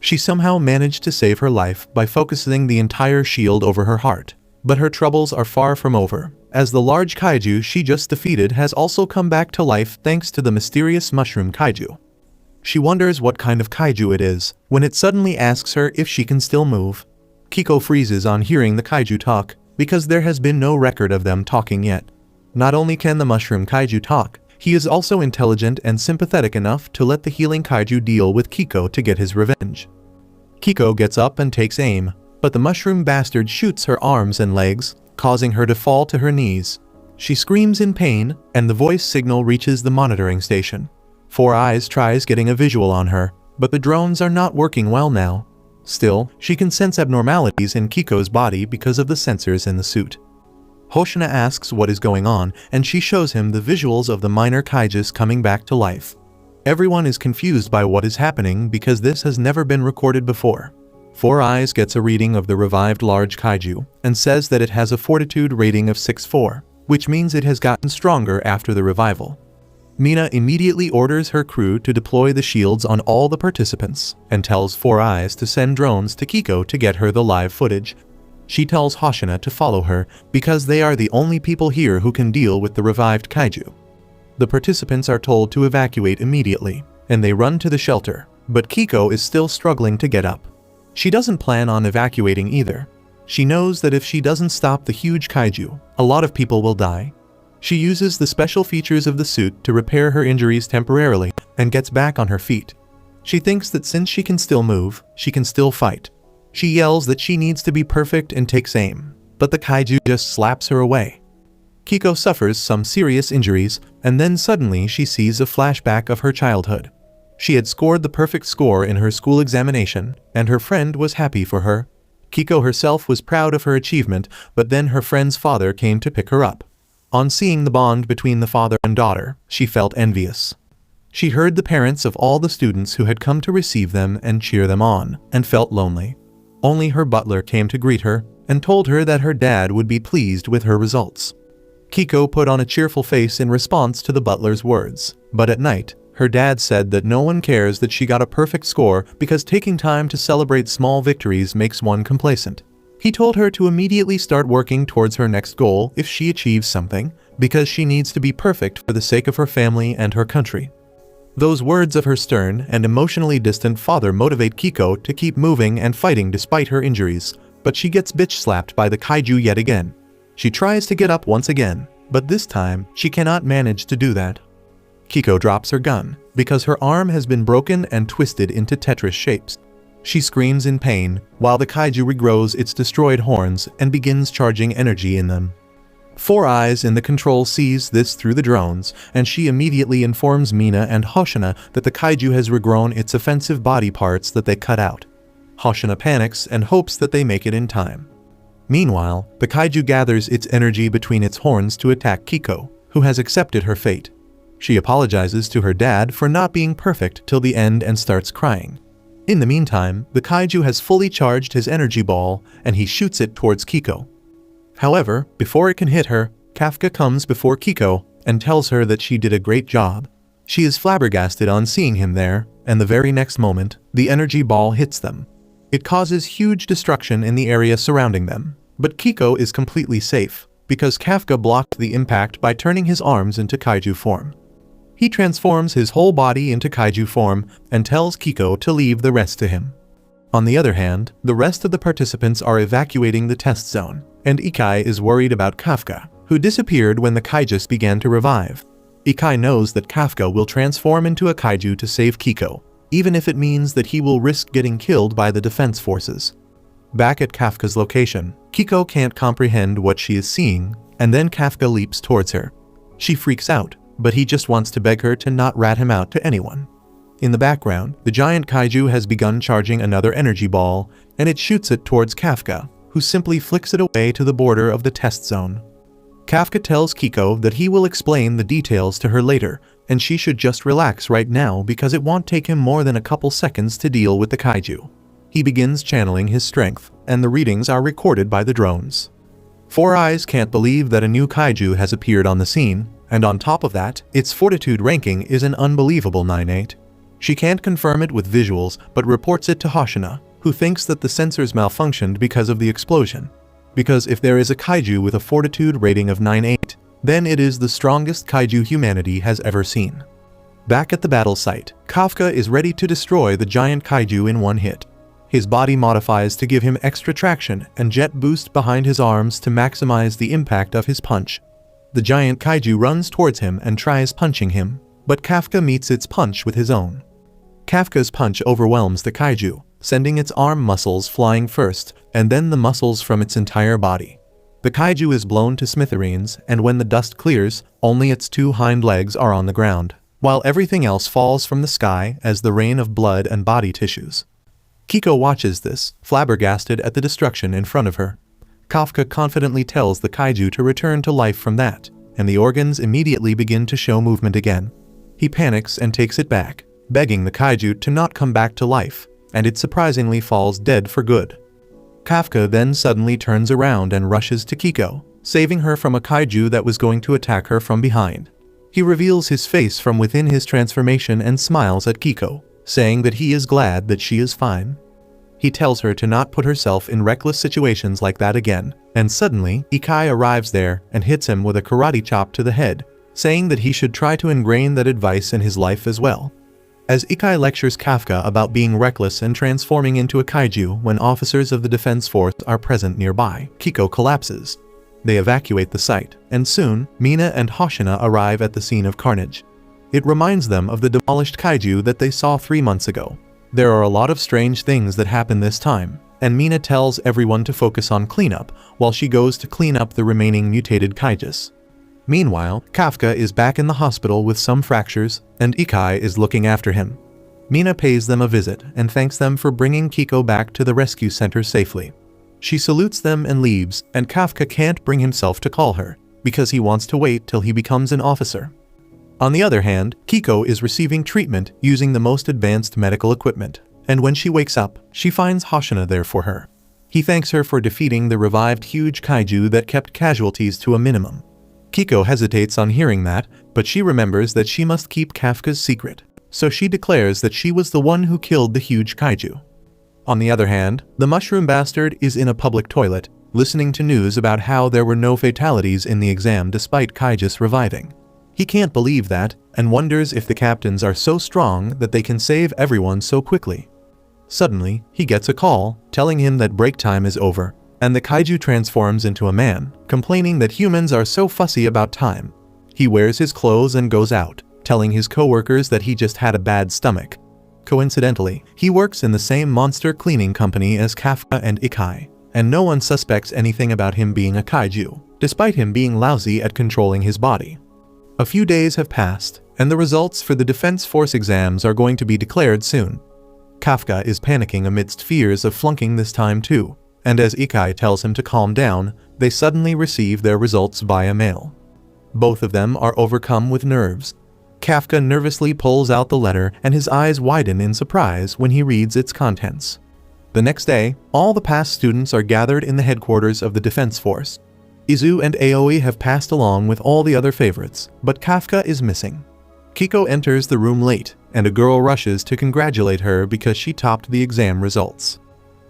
She somehow managed to save her life by focusing the entire shield over her heart, but her troubles are far from over, as the large kaiju she just defeated has also come back to life thanks to the mysterious mushroom kaiju. She wonders what kind of kaiju it is, when it suddenly asks her if she can still move. Kiko freezes on hearing the kaiju talk, because there has been no record of them talking yet. Not only can the mushroom kaiju talk, he is also intelligent and sympathetic enough to let the healing kaiju deal with Kiko to get his revenge. Kiko gets up and takes aim, but the mushroom bastard shoots her arms and legs, causing her to fall to her knees. She screams in pain, and the voice signal reaches the monitoring station. Four Eyes tries getting a visual on her, but the drones are not working well now. Still, she can sense abnormalities in Kiko's body because of the sensors in the suit. Hoshina asks what is going on, and she shows him the visuals of the minor kaijus coming back to life. Everyone is confused by what is happening because this has never been recorded before. Four Eyes gets a reading of the revived large kaiju, and says that it has a fortitude rating of 6-4, which means it has gotten stronger after the revival. Mina immediately orders her crew to deploy the shields on all the participants, and tells Four Eyes to send drones to Kiko to get her the live footage. She tells Hoshina to follow her, because they are the only people here who can deal with the revived kaiju. The participants are told to evacuate immediately, and they run to the shelter, but Kiko is still struggling to get up. She doesn't plan on evacuating either. She knows that if she doesn't stop the huge kaiju, a lot of people will die. She uses the special features of the suit to repair her injuries temporarily and gets back on her feet. She thinks that since she can still move, she can still fight. She yells that she needs to be perfect and takes aim, but the kaiju just slaps her away. Kiko suffers some serious injuries, and then suddenly she sees a flashback of her childhood. She had scored the perfect score in her school examination, and her friend was happy for her. Kiko herself was proud of her achievement, but then her friend's father came to pick her up. On seeing the bond between the father and daughter, she felt envious. She heard the parents of all the students who had come to receive them and cheer them on, and felt lonely. Only her butler came to greet her, and told her that her dad would be pleased with her results. Kiko put on a cheerful face in response to the butler's words, but at night, her dad said that no one cares that she got a perfect score because taking time to celebrate small victories makes one complacent. He told her to immediately start working towards her next goal if she achieves something, because she needs to be perfect for the sake of her family and her country. Those words of her stern and emotionally distant father motivate Kiko to keep moving and fighting despite her injuries, but she gets bitch-slapped by the kaiju yet again. She tries to get up once again, but this time, she cannot manage to do that. Kiko drops her gun, because her arm has been broken and twisted into Tetris shapes. She screams in pain, while the kaiju regrows its destroyed horns and begins charging energy in them. Four Eyes in the control sees this through the drones, and she immediately informs Mina and Hoshina that the kaiju has regrown its offensive body parts that they cut out. Hoshina panics and hopes that they make it in time. Meanwhile, the kaiju gathers its energy between its horns to attack Kiko, who has accepted her fate. She apologizes to her dad for not being perfect till the end and starts crying. In the meantime, the kaiju has fully charged his energy ball, and he shoots it towards Kiko. However, before it can hit her, Kafka comes before Kiko and tells her that she did a great job. She is flabbergasted on seeing him there, and the very next moment, the energy ball hits them. It causes huge destruction in the area surrounding them, but Kiko is completely safe, because Kafka blocked the impact by turning his arms into kaiju form. He transforms his whole body into kaiju form and tells Kiko to leave the rest to him. On the other hand, the rest of the participants are evacuating the test zone, and Ikai is worried about Kafka, who disappeared when the Kaijus began to revive. Ikai knows that Kafka will transform into a kaiju to save Kiko, even if it means that he will risk getting killed by the defense forces. Back at Kafka's location, Kiko can't comprehend what she is seeing, and then Kafka leaps towards her. She freaks out, but he just wants to beg her to not rat him out to anyone. In the background, the giant kaiju has begun charging another energy ball, and it shoots it towards Kafka, who simply flicks it away to the border of the test zone. Kafka tells Kiko that he will explain the details to her later, and she should just relax right now because it won't take him more than a couple seconds to deal with the kaiju. He begins channeling his strength, and the readings are recorded by the drones. Four Eyes can't believe that a new kaiju has appeared on the scene, and on top of that, its fortitude ranking is an unbelievable 9-8. She can't confirm it with visuals, but reports it to Hoshina, who thinks that the sensors malfunctioned because of the explosion. Because if there is a kaiju with a fortitude rating of 9-8, then it is the strongest kaiju humanity has ever seen. Back at the battle site, Kafka is ready to destroy the giant kaiju in one hit. His body modifies to give him extra traction and jet boost behind his arms to maximize the impact of his punch. The giant kaiju runs towards him and tries punching him, but Kafka meets its punch with his own. Kafka's punch overwhelms the kaiju, sending its arm muscles flying first, and then the muscles from its entire body. The kaiju is blown to smithereens, and when the dust clears, only its two hind legs are on the ground, while everything else falls from the sky as the rain of blood and body tissues. Kiko watches this, flabbergasted at the destruction in front of her. Kafka confidently tells the kaiju to return to life from that, and the organs immediately begin to show movement again. He panics and takes it back, begging the kaiju to not come back to life, and it surprisingly falls dead for good. Kafka then suddenly turns around and rushes to Kiko, saving her from a kaiju that was going to attack her from behind. He reveals his face from within his transformation and smiles at Kiko, saying that he is glad that she is fine. He tells her to not put herself in reckless situations like that again, and suddenly, Ikai arrives there and hits him with a karate chop to the head, saying that he should try to ingrain that advice in his life as well. As Ikai lectures Kafka about being reckless and transforming into a kaiju when officers of the defense force are present nearby, Kiko collapses. They evacuate the site, and soon, Mina and Hoshina arrive at the scene of carnage. It reminds them of the demolished kaiju that they saw 3 months ago. There are a lot of strange things that happen this time, and Mina tells everyone to focus on cleanup while she goes to clean up the remaining mutated Kaijus. Meanwhile, Kafka is back in the hospital with some fractures, and Ikai is looking after him. Mina pays them a visit and thanks them for bringing Kiko back to the rescue center safely. She salutes them and leaves, and Kafka can't bring himself to call her, because he wants to wait till he becomes an officer. On the other hand, Kiko is receiving treatment using the most advanced medical equipment, and when she wakes up, she finds Hoshina there for her. He thanks her for defeating the revived huge kaiju that kept casualties to a minimum. Kiko hesitates on hearing that, but she remembers that she must keep Kafka's secret, so she declares that she was the one who killed the huge kaiju. On the other hand, the mushroom bastard is in a public toilet, listening to news about how there were no fatalities in the exam despite Kaijus reviving. He can't believe that, and wonders if the captains are so strong that they can save everyone so quickly. Suddenly, he gets a call, telling him that break time is over, and the kaiju transforms into a man, complaining that humans are so fussy about time. He wears his clothes and goes out, telling his co-workers that he just had a bad stomach. Coincidentally, he works in the same monster cleaning company as Kafka and Ikai, and no one suspects anything about him being a kaiju, despite him being lousy at controlling his body. A few days have passed, and the results for the Defense Force exams are going to be declared soon. Kafka is panicking amidst fears of flunking this time too, and as Ikai tells him to calm down, they suddenly receive their results via mail. Both of them are overcome with nerves. Kafka nervously pulls out the letter and his eyes widen in surprise when he reads its contents. The next day, all the past students are gathered in the headquarters of the Defense Force. Izu and Aoi have passed along with all the other favorites, but Kafka is missing. Kiko enters the room late, and a girl rushes to congratulate her because she topped the exam results.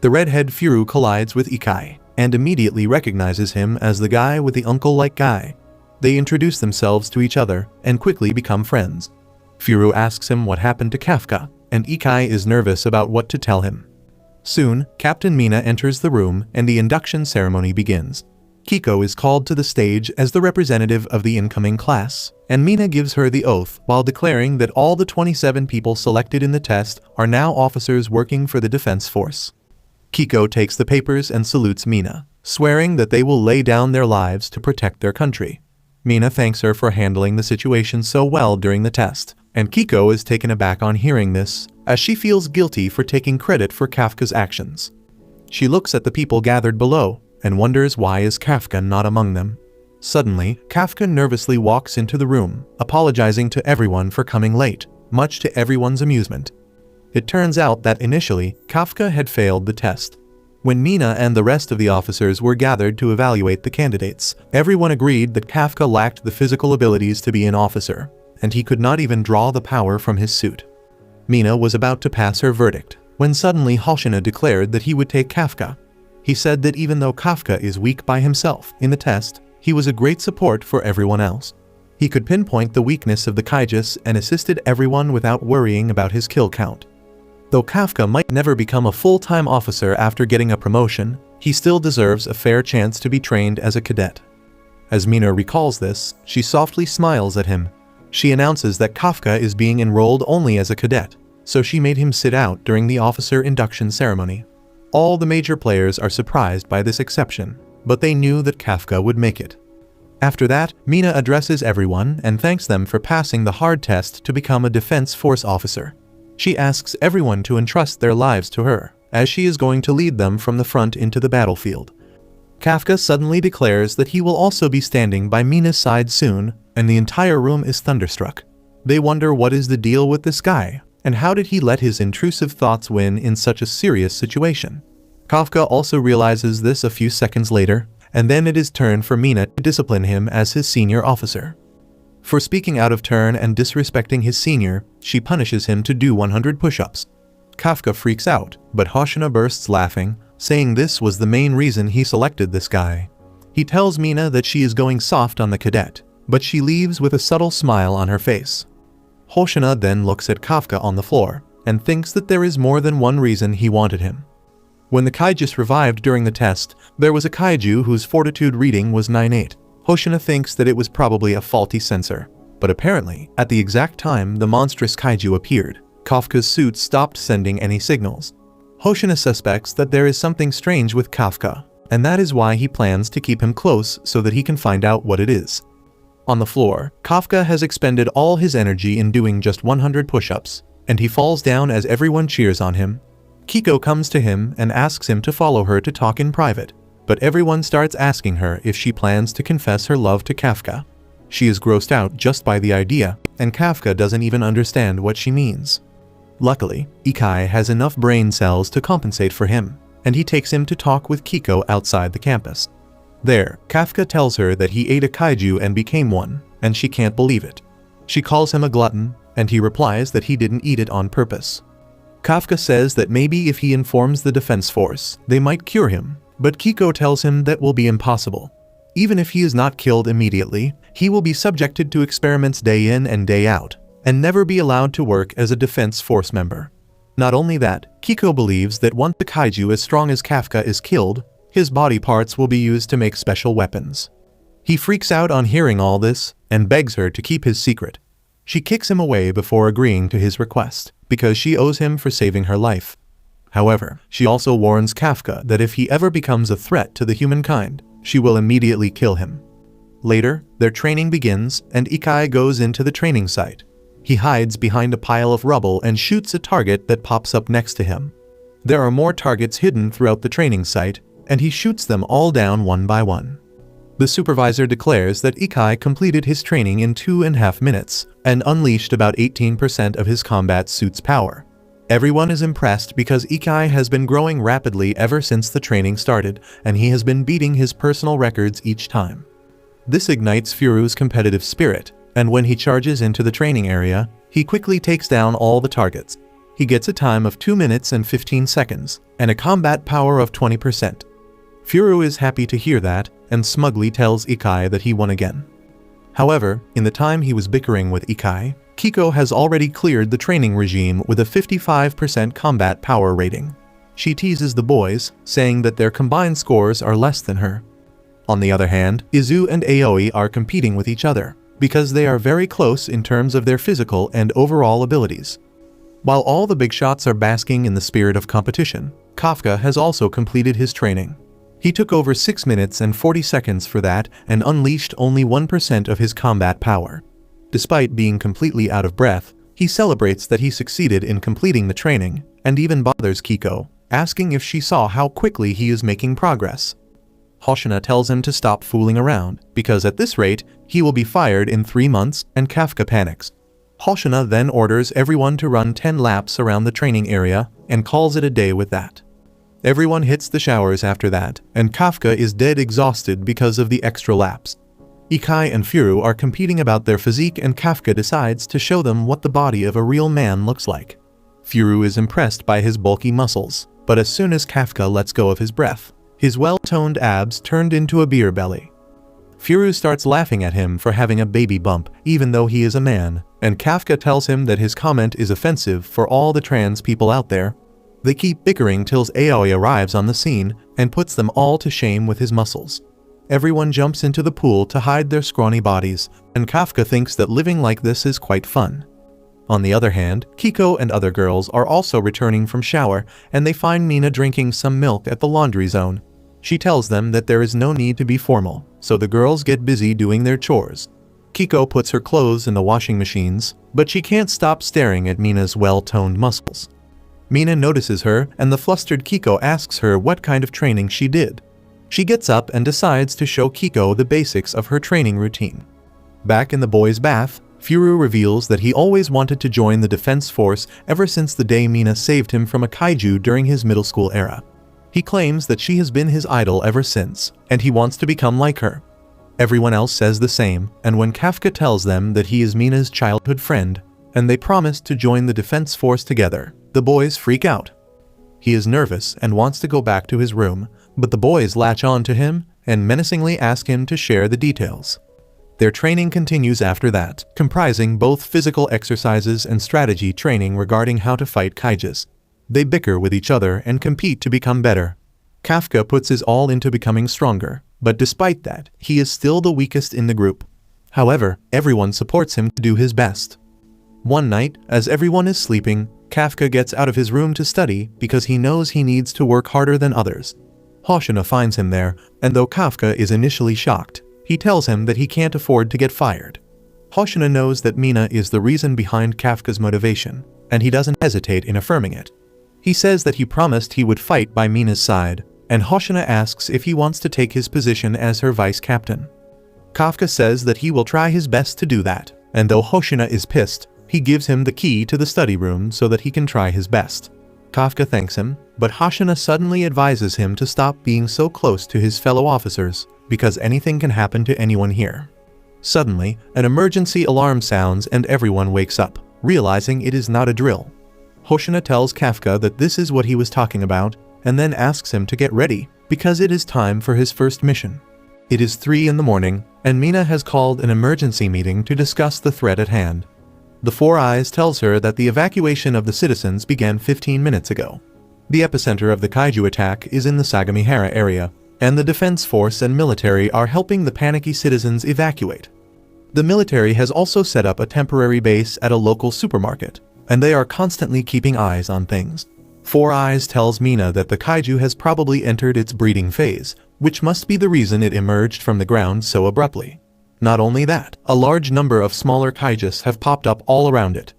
The redhead Furu collides with Ikai, and immediately recognizes him as the guy with the uncle-like guy. They introduce themselves to each other, and quickly become friends. Furu asks him what happened to Kafka, and Ikai is nervous about what to tell him. Soon, Captain Mina enters the room, and the induction ceremony begins. Kiko is called to the stage as the representative of the incoming class, and Mina gives her the oath while declaring that all the 27 people selected in the test are now officers working for the Defense Force. Kiko takes the papers and salutes Mina, swearing that they will lay down their lives to protect their country. Mina thanks her for handling the situation so well during the test, And Kiko is taken aback on hearing this, as she feels guilty for taking credit for Kafka's actions. She looks at the people gathered below, and wonders why is Kafka not among them. Suddenly, Kafka nervously walks into the room, apologizing to everyone for coming late, much to everyone's amusement. It turns out that initially, Kafka had failed the test. When Mina and the rest of the officers were gathered to evaluate the candidates, everyone agreed that Kafka lacked the physical abilities to be an officer, and he could not even draw the power from his suit. Mina was about to pass her verdict, when suddenly Hoshina declared that he would take Kafka. He said that even though Kafka is weak by himself in the test, he was a great support for everyone else. He could pinpoint the weakness of the Kaijus and assisted everyone without worrying about his kill count. Though Kafka might never become a full-time officer after getting a promotion, he still deserves a fair chance to be trained as a cadet. As Mina recalls this, she softly smiles at him. She announces that Kafka is being enrolled only as a cadet, so she made him sit out during the officer induction ceremony. All the major players are surprised by this exception, but they knew that Kafka would make it. After that, Mina addresses everyone and thanks them for passing the hard test to become a Defense Force officer. She asks everyone to entrust their lives to her, as she is going to lead them from the front into the battlefield. Kafka suddenly declares that he will also be standing by Mina's side soon, and the entire room is thunderstruck. They wonder what is the deal with this guy, and how did he let his intrusive thoughts win in such a serious situation. Kafka also realizes this a few seconds later, and then it is turn for Mina to discipline him as his senior officer. For speaking out of turn and disrespecting his senior, she punishes him to do 100 push-ups. Kafka freaks out, but Hoshina bursts laughing, saying this was the main reason he selected this guy. He tells Mina that she is going soft on the cadet, but she leaves with a subtle smile on her face. Hoshina then looks at Kafka on the floor, and thinks that there is more than one reason he wanted him. When the Kaijus revived during the test, there was a Kaiju whose fortitude reading was 9-8. Hoshina thinks that it was probably a faulty sensor, but apparently, at the exact time the monstrous Kaiju appeared, Kafka's suit stopped sending any signals. Hoshina suspects that there is something strange with Kafka, and that is why he plans to keep him close so that he can find out what it is. On the floor, Kafka has expended all his energy in doing just 100 push-ups, and he falls down as everyone cheers on him. Kiko comes to him and asks him to follow her to talk in private, but everyone starts asking her if she plans to confess her love to Kafka. She is grossed out just by the idea, and Kafka doesn't even understand what she means. Luckily, Ikai has enough brain cells to compensate for him, and he takes him to talk with Kiko outside the campus. There, Kafka tells her that he ate a kaiju and became one, and she can't believe it. She calls him a glutton, and he replies that he didn't eat it on purpose. Kafka says that maybe if he informs the defense force, they might cure him, but Kiko tells him that will be impossible. Even if he is not killed immediately, he will be subjected to experiments day in and day out, and never be allowed to work as a defense force member. Not only that, Kiko believes that once the kaiju as strong as Kafka is killed, his body parts will be used to make special weapons. He freaks out on hearing all this, and begs her to keep his secret. She kicks him away before agreeing to his request, because she owes him for saving her life. However, she also warns Kafka that if he ever becomes a threat to the humankind, she will immediately kill him. Later, their training begins, and Ikai goes into the training site. He hides behind a pile of rubble and shoots a target that pops up next to him. There are more targets hidden throughout the training site, and he shoots them all down one by one. The supervisor declares that Ikai completed his training in 2.5 minutes and unleashed about 18% of his combat suit's power. Everyone is impressed because Ikai has been growing rapidly ever since the training started, and he has been beating his personal records each time. This ignites Furu's competitive spirit, and when he charges into the training area, he quickly takes down all the targets. He gets a time of 2 minutes and 15 seconds, and a combat power of 20%. Furu is happy to hear that, and smugly tells Ikai that he won again. However, in the time he was bickering with Ikai, Kiko has already cleared the training regime with a 55% combat power rating. She teases the boys, saying that their combined scores are less than her. On the other hand, Izu and Aoi are competing with each other, because they are very close in terms of their physical and overall abilities. While all the big shots are basking in the spirit of competition, Kafka has also completed his training. He took over 6 minutes and 40 seconds for that and unleashed only 1% of his combat power. Despite being completely out of breath, He celebrates that he succeeded in completing the training, and even bothers Kiko, asking if she saw how quickly he is making progress. Hoshina tells him to stop fooling around, because at this rate, he will be fired in 3 months, and Kafka panics. Hoshina then orders everyone to run 10 laps around the training area, and calls it a day with that. Everyone hits the showers after that, and Kafka is dead exhausted because of the extra laps. Ikai and Furu are competing about their physique, and Kafka decides to show them what the body of a real man looks like. Furu is impressed by his bulky muscles, but as soon as Kafka lets go of his breath, his well-toned abs turned into a beer belly. Furu starts laughing at him for having a baby bump, even though he is a man, and Kafka tells him that his comment is offensive for all the trans people out there. They keep bickering till Aoi arrives on the scene and puts them all to shame with his muscles. Everyone jumps into the pool to hide their scrawny bodies, and Kafka thinks that living like this is quite fun. On the other hand, Kiko and other girls are also returning from shower, and they find Mina drinking some milk at the laundry zone. She tells them that there is no need to be formal, so the girls get busy doing their chores. Kiko puts her clothes in the washing machines, but she can't stop staring at Mina's well-toned muscles. Mina notices her, and the flustered Kiko asks her what kind of training she did. She gets up and decides to show Kiko the basics of her training routine. Back in the boys' bath, Furu reveals that he always wanted to join the defense force ever since the day Mina saved him from a kaiju during his middle school era. He claims that she has been his idol ever since, and he wants to become like her. Everyone else says the same, and when Kafka tells them that he is Mina's childhood friend, and they promise to join the defense force together, the boys freak out. He is nervous and wants to go back to his room, but the boys latch on to him and menacingly ask him to share the details. Their training continues after that, comprising both physical exercises and strategy training regarding how to fight Kaijus. They bicker with each other and compete to become better. Kafka puts his all into becoming stronger, but despite that, he is still the weakest in the group. However, everyone supports him to do his best. One night, as everyone is sleeping, Kafka gets out of his room to study because he knows he needs to work harder than others. Hoshina finds him there, and though Kafka is initially shocked, he tells him that he can't afford to get fired. Hoshina knows that Mina is the reason behind Kafka's motivation, and he doesn't hesitate in affirming it. He says that he promised he would fight by Mina's side, and Hoshina asks if he wants to take his position as her vice captain. Kafka says that he will try his best to do that, and though Hoshina is pissed, he gives him the key to the study room so that he can try his best. Kafka thanks him, but Hoshina suddenly advises him to stop being so close to his fellow officers, because anything can happen to anyone here. Suddenly, an emergency alarm sounds and everyone wakes up, realizing it is not a drill. Hoshina tells Kafka that this is what he was talking about, and then asks him to get ready, because it is time for his first mission. It is 3 in the morning, and Mina has called an emergency meeting to discuss the threat at hand. The Four Eyes tells her that the evacuation of the citizens began 15 minutes ago. The epicenter of the kaiju attack is in the Sagamihara area, and the defense force and military are helping the panicky citizens evacuate. The military has also set up a temporary base at a local supermarket, and they are constantly keeping eyes on things. Four Eyes tells Mina that the kaiju has probably entered its breeding phase, which must be the reason it emerged from the ground so abruptly. Not only that, a large number of smaller kaijus have popped up all around it.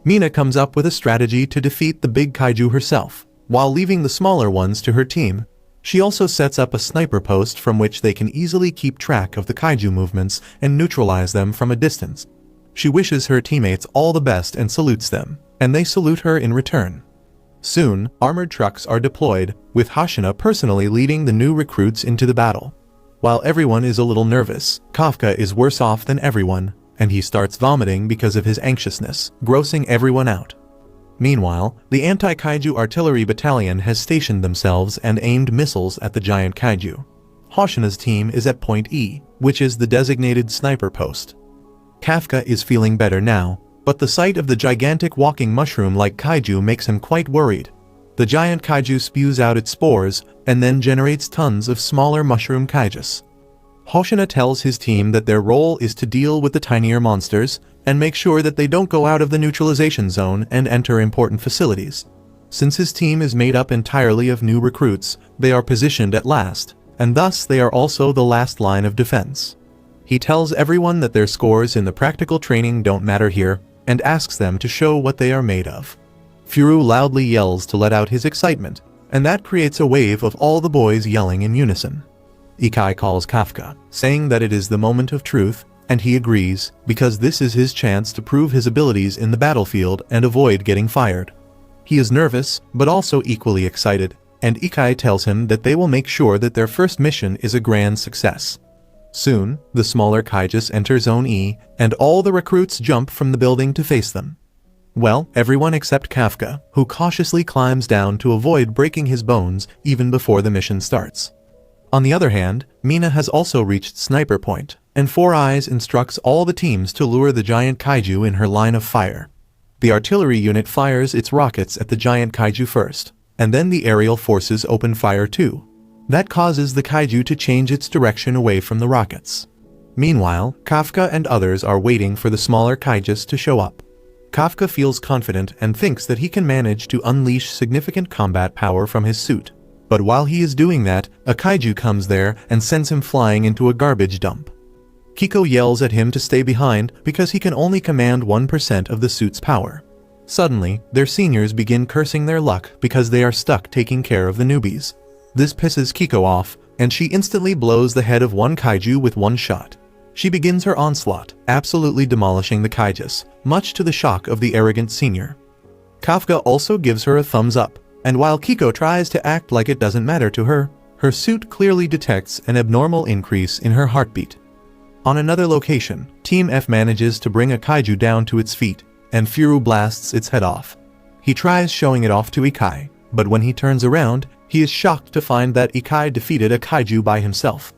Mina comes up with a strategy to defeat the big kaiju herself, while leaving the smaller ones to her team. She also sets up a sniper post from which they can easily keep track of the kaiju movements and neutralize them from a distance. She wishes her teammates all the best and salutes them, and they salute her in return. Soon, armored trucks are deployed, with Hoshina personally leading the new recruits into the battle. While everyone is a little nervous, Kafka is worse off than everyone, and he starts vomiting because of his anxiousness, grossing everyone out. Meanwhile, the anti-kaiju artillery battalion has stationed themselves and aimed missiles at the giant kaiju. Hoshina's team is at Point E, which is the designated sniper post. Kafka is feeling better now, but the sight of the gigantic walking mushroom-like kaiju makes him quite worried. The giant kaiju spews out its spores, and then generates tons of smaller mushroom kaijus. Hoshina tells his team that their role is to deal with the tinier monsters, and make sure that they don't go out of the neutralization zone and enter important facilities. Since his team is made up entirely of new recruits, they are positioned at last, and thus they are also the last line of defense. He tells everyone that their scores in the practical training don't matter here, and asks them to show what they are made of. Furu loudly yells to let out his excitement, and that creates a wave of all the boys yelling in unison. Ikai calls Kafka, saying that it is the moment of truth, and he agrees, because this is his chance to prove his abilities in the battlefield and avoid getting fired. He is nervous, but also equally excited, and Ikai tells him that they will make sure that their first mission is a grand success. Soon, the smaller Kaijus enter Zone E, and all the recruits jump from the building to face them. Well, everyone except Kafka, who cautiously climbs down to avoid breaking his bones even before the mission starts. On the other hand, Mina has also reached sniper point, and Four Eyes instructs all the teams to lure the giant kaiju in her line of fire. The artillery unit fires its rockets at the giant kaiju first, and then the aerial forces open fire too. That causes the kaiju to change its direction away from the rockets. Meanwhile, Kafka and others are waiting for the smaller Kaijus to show up. Kafka feels confident and thinks that he can manage to unleash significant combat power from his suit. But while he is doing that, a kaiju comes there and sends him flying into a garbage dump. Kiko yells at him to stay behind because he can only command 1% of the suit's power. Suddenly, their seniors begin cursing their luck because they are stuck taking care of the newbies. This pisses Kiko off, and she instantly blows the head of one kaiju with one shot. She begins her onslaught, absolutely demolishing the Kaijus, much to the shock of the arrogant senior. Kafka also gives her a thumbs up, and while Kiko tries to act like it doesn't matter to her, her suit clearly detects an abnormal increase in her heartbeat. On another location, Team F manages to bring a kaiju down to its feet, and Furu blasts its head off. He tries showing it off to Ikai, but when he turns around, he is shocked to find that Ikai defeated a kaiju by himself.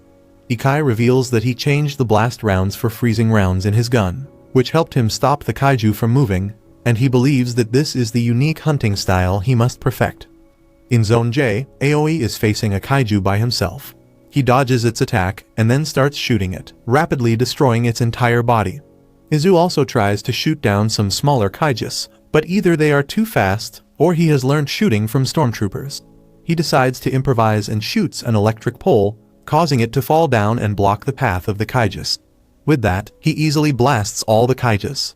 Ikai reveals that he changed the blast rounds for freezing rounds in his gun, which helped him stop the kaiju from moving, and he believes that this is the unique hunting style he must perfect. In Zone J, Aoi is facing a kaiju by himself. He dodges its attack and then starts shooting it, rapidly destroying its entire body. Izu also tries to shoot down some smaller Kaijus, but either they are too fast, or he has learned shooting from stormtroopers. He decides to improvise and shoots an electric pole, causing it to fall down and block the path of the Kaijus. With that, he easily blasts all the Kaijus.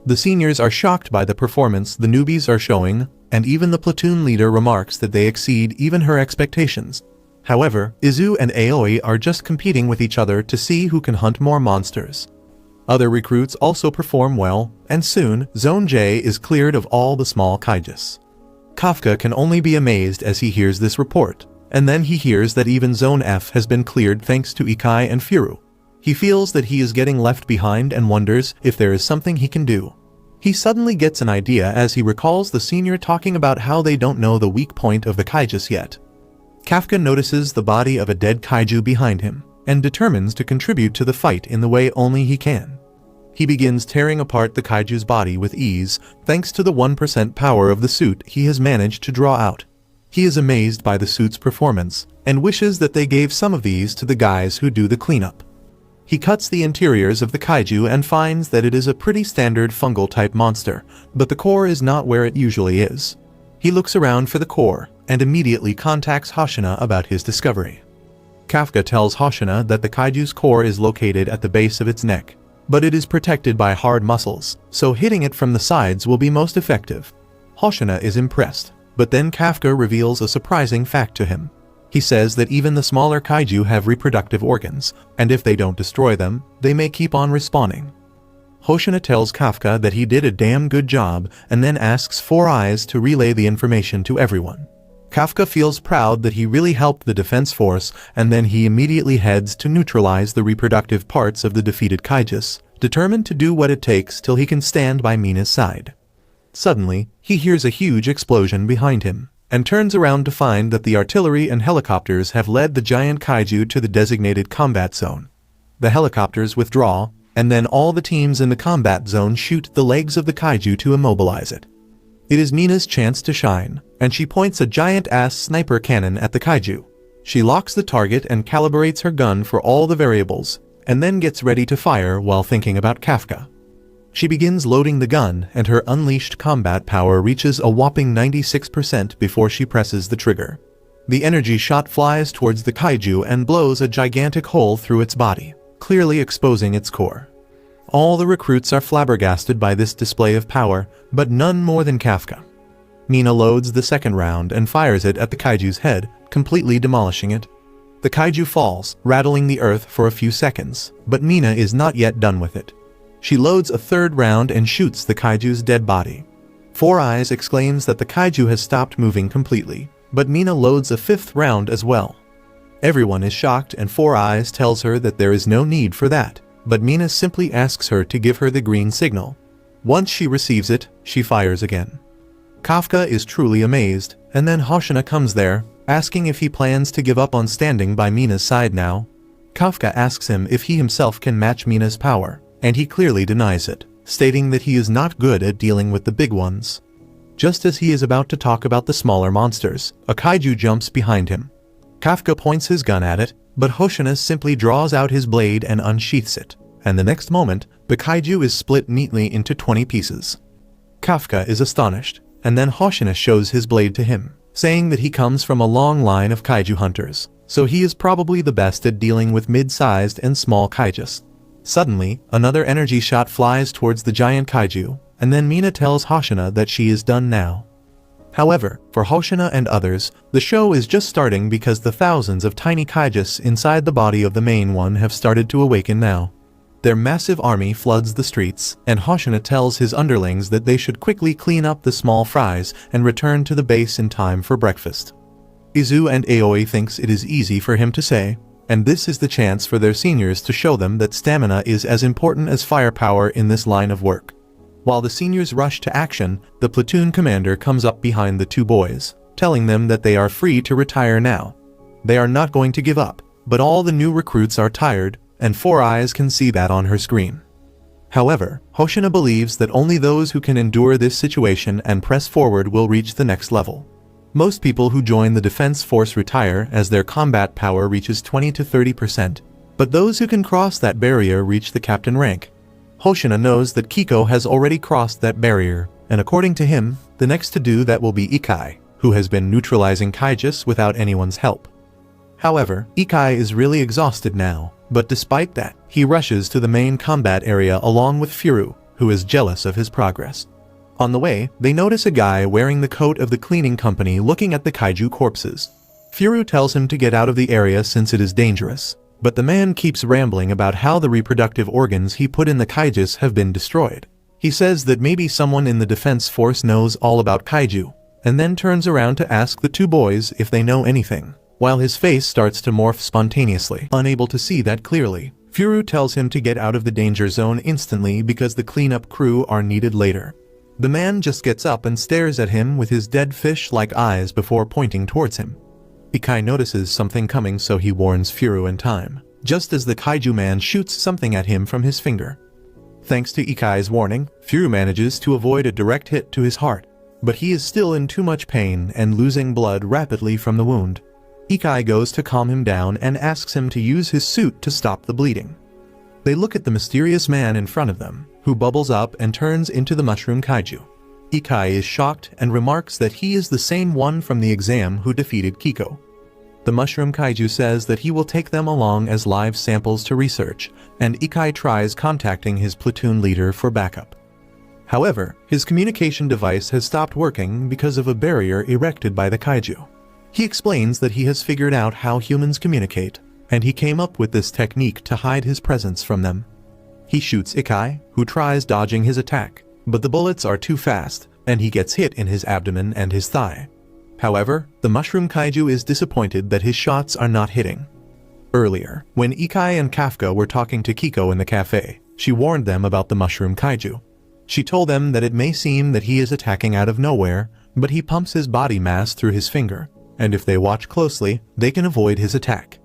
The seniors are shocked by the performance the newbies are showing, and even the platoon leader remarks that they exceed even her expectations. However, Izu and Aoi are just competing with each other to see who can hunt more monsters. Other recruits also perform well, and soon, Zone J is cleared of all the small Kaijus. Kafka can only be amazed as he hears this report, and then he hears that even Zone F has been cleared thanks to Ikai and Furu. He feels that he is getting left behind and wonders if there is something he can do. He suddenly gets an idea as he recalls the senior talking about how they don't know the weak point of the Kaijus yet. Kafka notices the body of a dead kaiju behind him, and determines to contribute to the fight in the way only he can. He begins tearing apart the kaiju's body with ease, thanks to the 1% power of the suit he has managed to draw out. He is amazed by the suit's performance, and wishes that they gave some of these to the guys who do the cleanup. He cuts the interiors of the kaiju and finds that it is a pretty standard fungal-type monster, but the core is not where it usually is. He looks around for the core, and immediately contacts Hoshina about his discovery. Kafka tells Hoshina that the kaiju's core is located at the base of its neck, but it is protected by hard muscles, so hitting it from the sides will be most effective. Hoshina is impressed, but then Kafka reveals a surprising fact to him. He says that even the smaller kaiju have reproductive organs, and if they don't destroy them, they may keep on respawning. Hoshina tells Kafka that he did a damn good job and then asks Four Eyes to relay the information to everyone. Kafka feels proud that he really helped the defense force, and then he immediately heads to neutralize the reproductive parts of the defeated Kaijus, determined to do what it takes till he can stand by Mina's side. Suddenly, he hears a huge explosion behind him, and turns around to find that the artillery and helicopters have led the giant kaiju to the designated combat zone. The helicopters withdraw, and then all the teams in the combat zone shoot the legs of the kaiju to immobilize it. It is Mina's chance to shine, and she points a giant-ass sniper cannon at the kaiju. She locks the target and calibrates her gun for all the variables, and then gets ready to fire while thinking about Kafka. She begins loading the gun, and her unleashed combat power reaches a whopping 96% before she presses the trigger. The energy shot flies towards the kaiju and blows a gigantic hole through its body, clearly exposing its core. All the recruits are flabbergasted by this display of power, but none more than Kafka. Mina loads the second round and fires it at the Kaiju's head, completely demolishing it. The Kaiju falls, rattling the earth for a few seconds, but Mina is not yet done with it. She loads a third round and shoots the Kaiju's dead body. Four Eyes exclaims that the Kaiju has stopped moving completely, but Mina loads a fifth round as well. Everyone is shocked and Four Eyes tells her that there is no need for that, but Mina simply asks her to give her the green signal. Once she receives it, she fires again. Kafka is truly amazed, and then Hoshina comes there, asking if he plans to give up on standing by Mina's side now. Kafka asks him if he himself can match Mina's power, and he clearly denies it, stating that he is not good at dealing with the big ones. Just as he is about to talk about the smaller monsters, a Kaiju jumps behind him. Kafka points his gun at it, but Hoshina simply draws out his blade and unsheaths it, and the next moment, the Kaiju is split neatly into 20 pieces. Kafka is astonished, and then Hoshina shows his blade to him, saying that he comes from a long line of Kaiju hunters, so he is probably the best at dealing with mid-sized and small Kaijus. Suddenly, another energy shot flies towards the giant Kaiju, and then Mina tells Hoshina that she is done now. However, for Hoshina and others, the show is just starting because the thousands of tiny Kaijus inside the body of the main one have started to awaken now. Their massive army floods the streets, and Hoshina tells his underlings that they should quickly clean up the small fries and return to the base in time for breakfast. Izu and Aoi thinks it is easy for him to say, and this is the chance for their seniors to show them that stamina is as important as firepower in this line of work. While the seniors rush to action, the platoon commander comes up behind the two boys, telling them that they are free to retire now. They are not going to give up, but all the new recruits are tired, and Four Eyes can see that on her screen. However, Hoshina believes that only those who can endure this situation and press forward will reach the next level. Most people who join the defense force retire as their combat power reaches 20 to 30%, but those who can cross that barrier reach the captain rank. Hoshina knows that Kiko has already crossed that barrier, and according to him, the next to do that will be Ikai, who has been neutralizing Kaijus without anyone's help. However, Ikai is really exhausted now, but despite that, he rushes to the main combat area along with Furu, who is jealous of his progress. On the way, they notice a guy wearing the coat of the cleaning company looking at the Kaiju corpses. Furu tells him to get out of the area since it is dangerous, but the man keeps rambling about how the reproductive organs he put in the Kaijus have been destroyed. He says that maybe someone in the defense force knows all about Kaiju, and then turns around to ask the two boys if they know anything, while his face starts to morph spontaneously. Unable to see that clearly, Furu tells him to get out of the danger zone instantly because the cleanup crew are needed later. The man just gets up and stares at him with his dead fish-like eyes before pointing towards him. Ikai notices something coming, so he warns Furu in time, just as the Kaiju man shoots something at him from his finger. Thanks to Ikai's warning, Furu manages to avoid a direct hit to his heart, but he is still in too much pain and losing blood rapidly from the wound. Ikai goes to calm him down and asks him to use his suit to stop the bleeding. They look at the mysterious man in front of them, who bubbles up and turns into the Mushroom Kaiju. Ikai is shocked and remarks that he is the same one from the exam who defeated Kiko. The Mushroom Kaiju says that he will take them along as live samples to research, and Ikai tries contacting his platoon leader for backup. However, his communication device has stopped working because of a barrier erected by the Kaiju. He explains that he has figured out how humans communicate, and he came up with this technique to hide his presence from them. He shoots Ikai, who tries dodging his attack, but the bullets are too fast, and he gets hit in his abdomen and his thigh. However, the Mushroom Kaiju is disappointed that his shots are not hitting. Earlier, when Ikai and Kafka were talking to Kiko in the cafe, she warned them about the Mushroom Kaiju. She told them that it may seem that he is attacking out of nowhere, but he pumps his body mass through his finger, and if they watch closely, they can avoid his attack.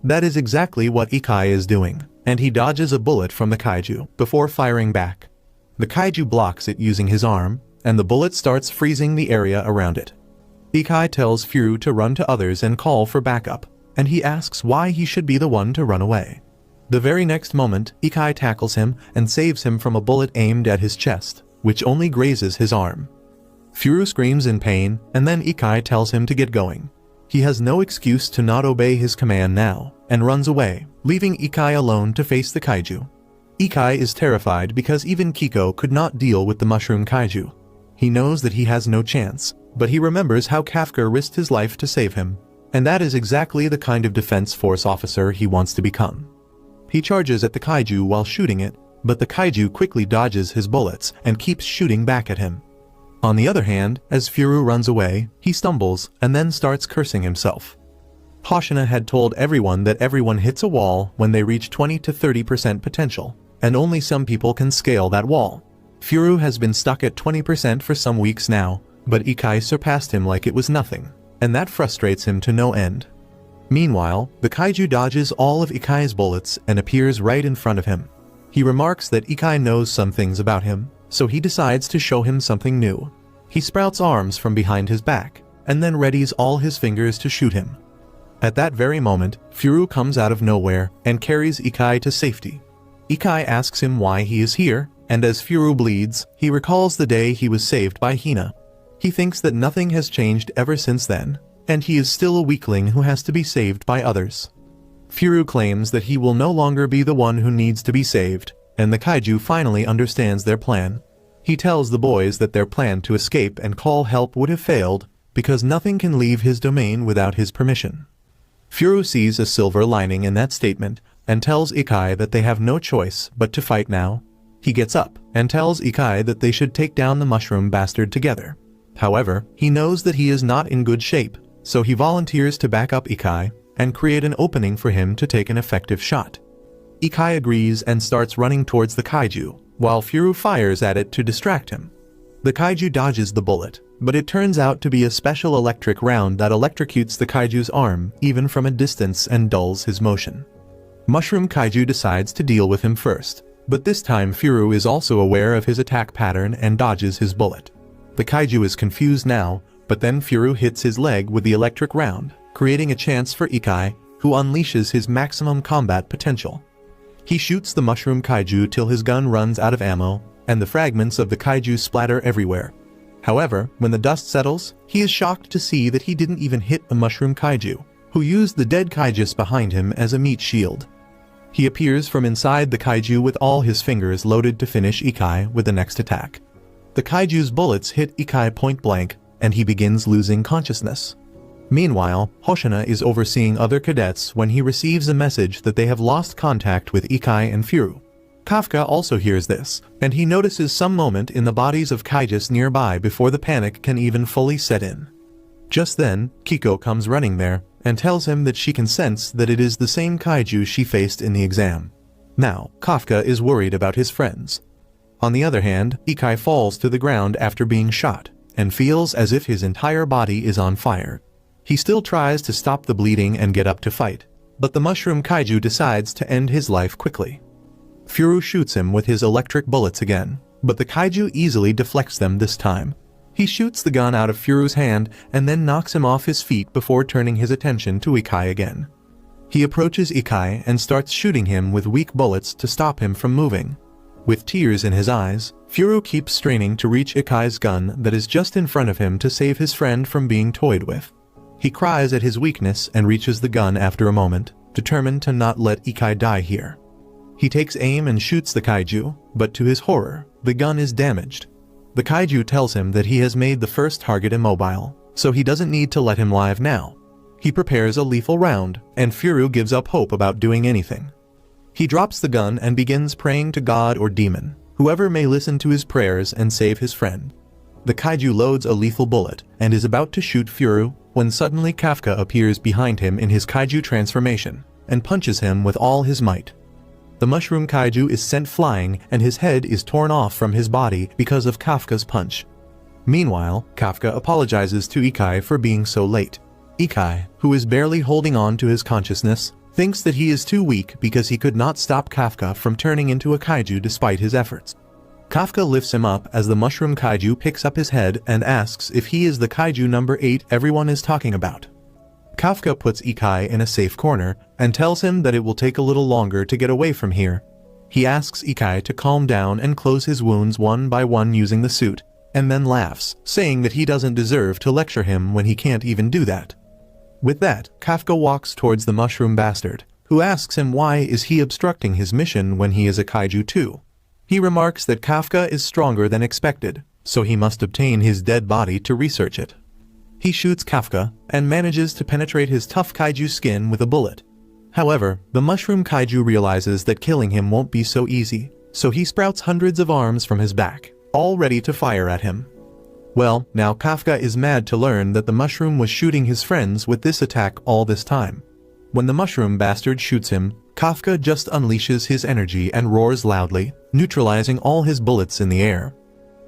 That is exactly what Ikai is doing, and he dodges a bullet from the Kaiju before firing back. The Kaiju blocks it using his arm, and the bullet starts freezing the area around it. Ikai tells Furu to run to others and call for backup, and he asks why he should be the one to run away. The very next moment, Ikai tackles him and saves him from a bullet aimed at his chest, which only grazes his arm. Furu screams in pain, and then Ikai tells him to get going. He has no excuse to not obey his command now, and runs away, leaving Ikai alone to face the Kaiju. Ikai is terrified because even Kiko could not deal with the mushroom kaiju. He knows that he has no chance, but he remembers how Kafka risked his life to save him, and that is exactly the kind of defense force officer he wants to become. He charges at the kaiju while shooting it, but the kaiju quickly dodges his bullets and keeps shooting back at him. On the other hand, as Furu runs away, he stumbles and then starts cursing himself. Hoshina had told everyone that everyone hits a wall when they reach 20 to 30% potential, and only some people can scale that wall. Furu has been stuck at 20% for some weeks now, but Ikai surpassed him like it was nothing, and that frustrates him to no end. Meanwhile, the kaiju dodges all of Ikai's bullets and appears right in front of him. He remarks that Ikai knows some things about him, so he decides to show him something new. He sprouts arms from behind his back, and then readies all his fingers to shoot him. At that very moment, Furu comes out of nowhere and carries Ikai to safety. Ikai asks him why he is here, and as Furu bleeds, he recalls the day he was saved by Hina. He thinks that nothing has changed ever since then, and he is still a weakling who has to be saved by others. Furu claims that he will no longer be the one who needs to be saved, and the kaiju finally understands their plan. He tells the boys that their plan to escape and call help would have failed, because nothing can leave his domain without his permission. Furu sees a silver lining in that statement, and tells Ikai that they have no choice but to fight now. He gets up, and tells Ikai that they should take down the mushroom bastard together. However, he knows that he is not in good shape, so he volunteers to back up Ikai, and create an opening for him to take an effective shot. Ikai agrees and starts running towards the kaiju, while Furu fires at it to distract him. The kaiju dodges the bullet, but it turns out to be a special electric round that electrocutes the kaiju's arm even from a distance and dulls his motion. Mushroom kaiju decides to deal with him first, but this time Furu is also aware of his attack pattern and dodges his bullet. The kaiju is confused now, but then Furu hits his leg with the electric round, creating a chance for Ikai, who unleashes his maximum combat potential. He shoots the mushroom kaiju till his gun runs out of ammo, and the fragments of the kaiju splatter everywhere. However, when the dust settles, he is shocked to see that he didn't even hit the mushroom kaiju, who used the dead Kaijus behind him as a meat shield. He appears from inside the kaiju with all his fingers loaded to finish Ikai with the next attack. The kaiju's bullets hit Ikai point blank, and he begins losing consciousness. Meanwhile, Hoshina is overseeing other cadets when he receives a message that they have lost contact with Ikai and Furu. Kafka also hears this, and he notices some movement in the bodies of Kaijus nearby before the panic can even fully set in. Just then, Kiko comes running there, and tells him that she can sense that it is the same kaiju she faced in the exam. Now, Kafka is worried about his friends. On the other hand, Ikai falls to the ground after being shot, and feels as if his entire body is on fire. He still tries to stop the bleeding and get up to fight, but the mushroom kaiju decides to end his life quickly. Furu shoots him with his electric bullets again, but the kaiju easily deflects them this time. He shoots the gun out of Furu's hand and then knocks him off his feet before turning his attention to Ikai again. He approaches Ikai and starts shooting him with weak bullets to stop him from moving. With tears in his eyes, Furu keeps straining to reach Ikai's gun that is just in front of him to save his friend from being toyed with. He cries at his weakness and reaches the gun after a moment, determined to not let Ikai die here. He takes aim and shoots the kaiju, but to his horror, the gun is damaged. The kaiju tells him that he has made the first target immobile, so he doesn't need to let him live now. He prepares a lethal round, and Furu gives up hope about doing anything. He drops the gun and begins praying to God or demon, whoever may listen to his prayers and save his friend. The kaiju loads a lethal bullet and is about to shoot Furu when suddenly Kafka appears behind him in his kaiju transformation and punches him with all his might. The mushroom kaiju is sent flying and his head is torn off from his body because of Kafka's punch. Meanwhile, Kafka apologizes to Ikai for being so late. Ikai, who is barely holding on to his consciousness, thinks that he is too weak because he could not stop Kafka from turning into a kaiju despite his efforts. Kafka lifts him up as the mushroom kaiju picks up his head and asks if he is the kaiju number 8 everyone is talking about. Kafka puts Ikai in a safe corner and tells him that it will take a little longer to get away from here. He asks Ikai to calm down and close his wounds one by one using the suit, and then laughs, saying that he doesn't deserve to lecture him when he can't even do that. With that, Kafka walks towards the mushroom bastard, who asks him why is he obstructing his mission when he is a kaiju too. He remarks that Kafka is stronger than expected, so he must obtain his dead body to research it. He shoots Kafka and manages to penetrate his tough kaiju skin with a bullet. However, the mushroom kaiju realizes that killing him won't be so easy, so he sprouts hundreds of arms from his back, all ready to fire at him. Well, now Kafka is mad to learn that the mushroom was shooting his friends with this attack all this time. When the mushroom bastard shoots him, Kafka just unleashes his energy and roars loudly, neutralizing all his bullets in the air.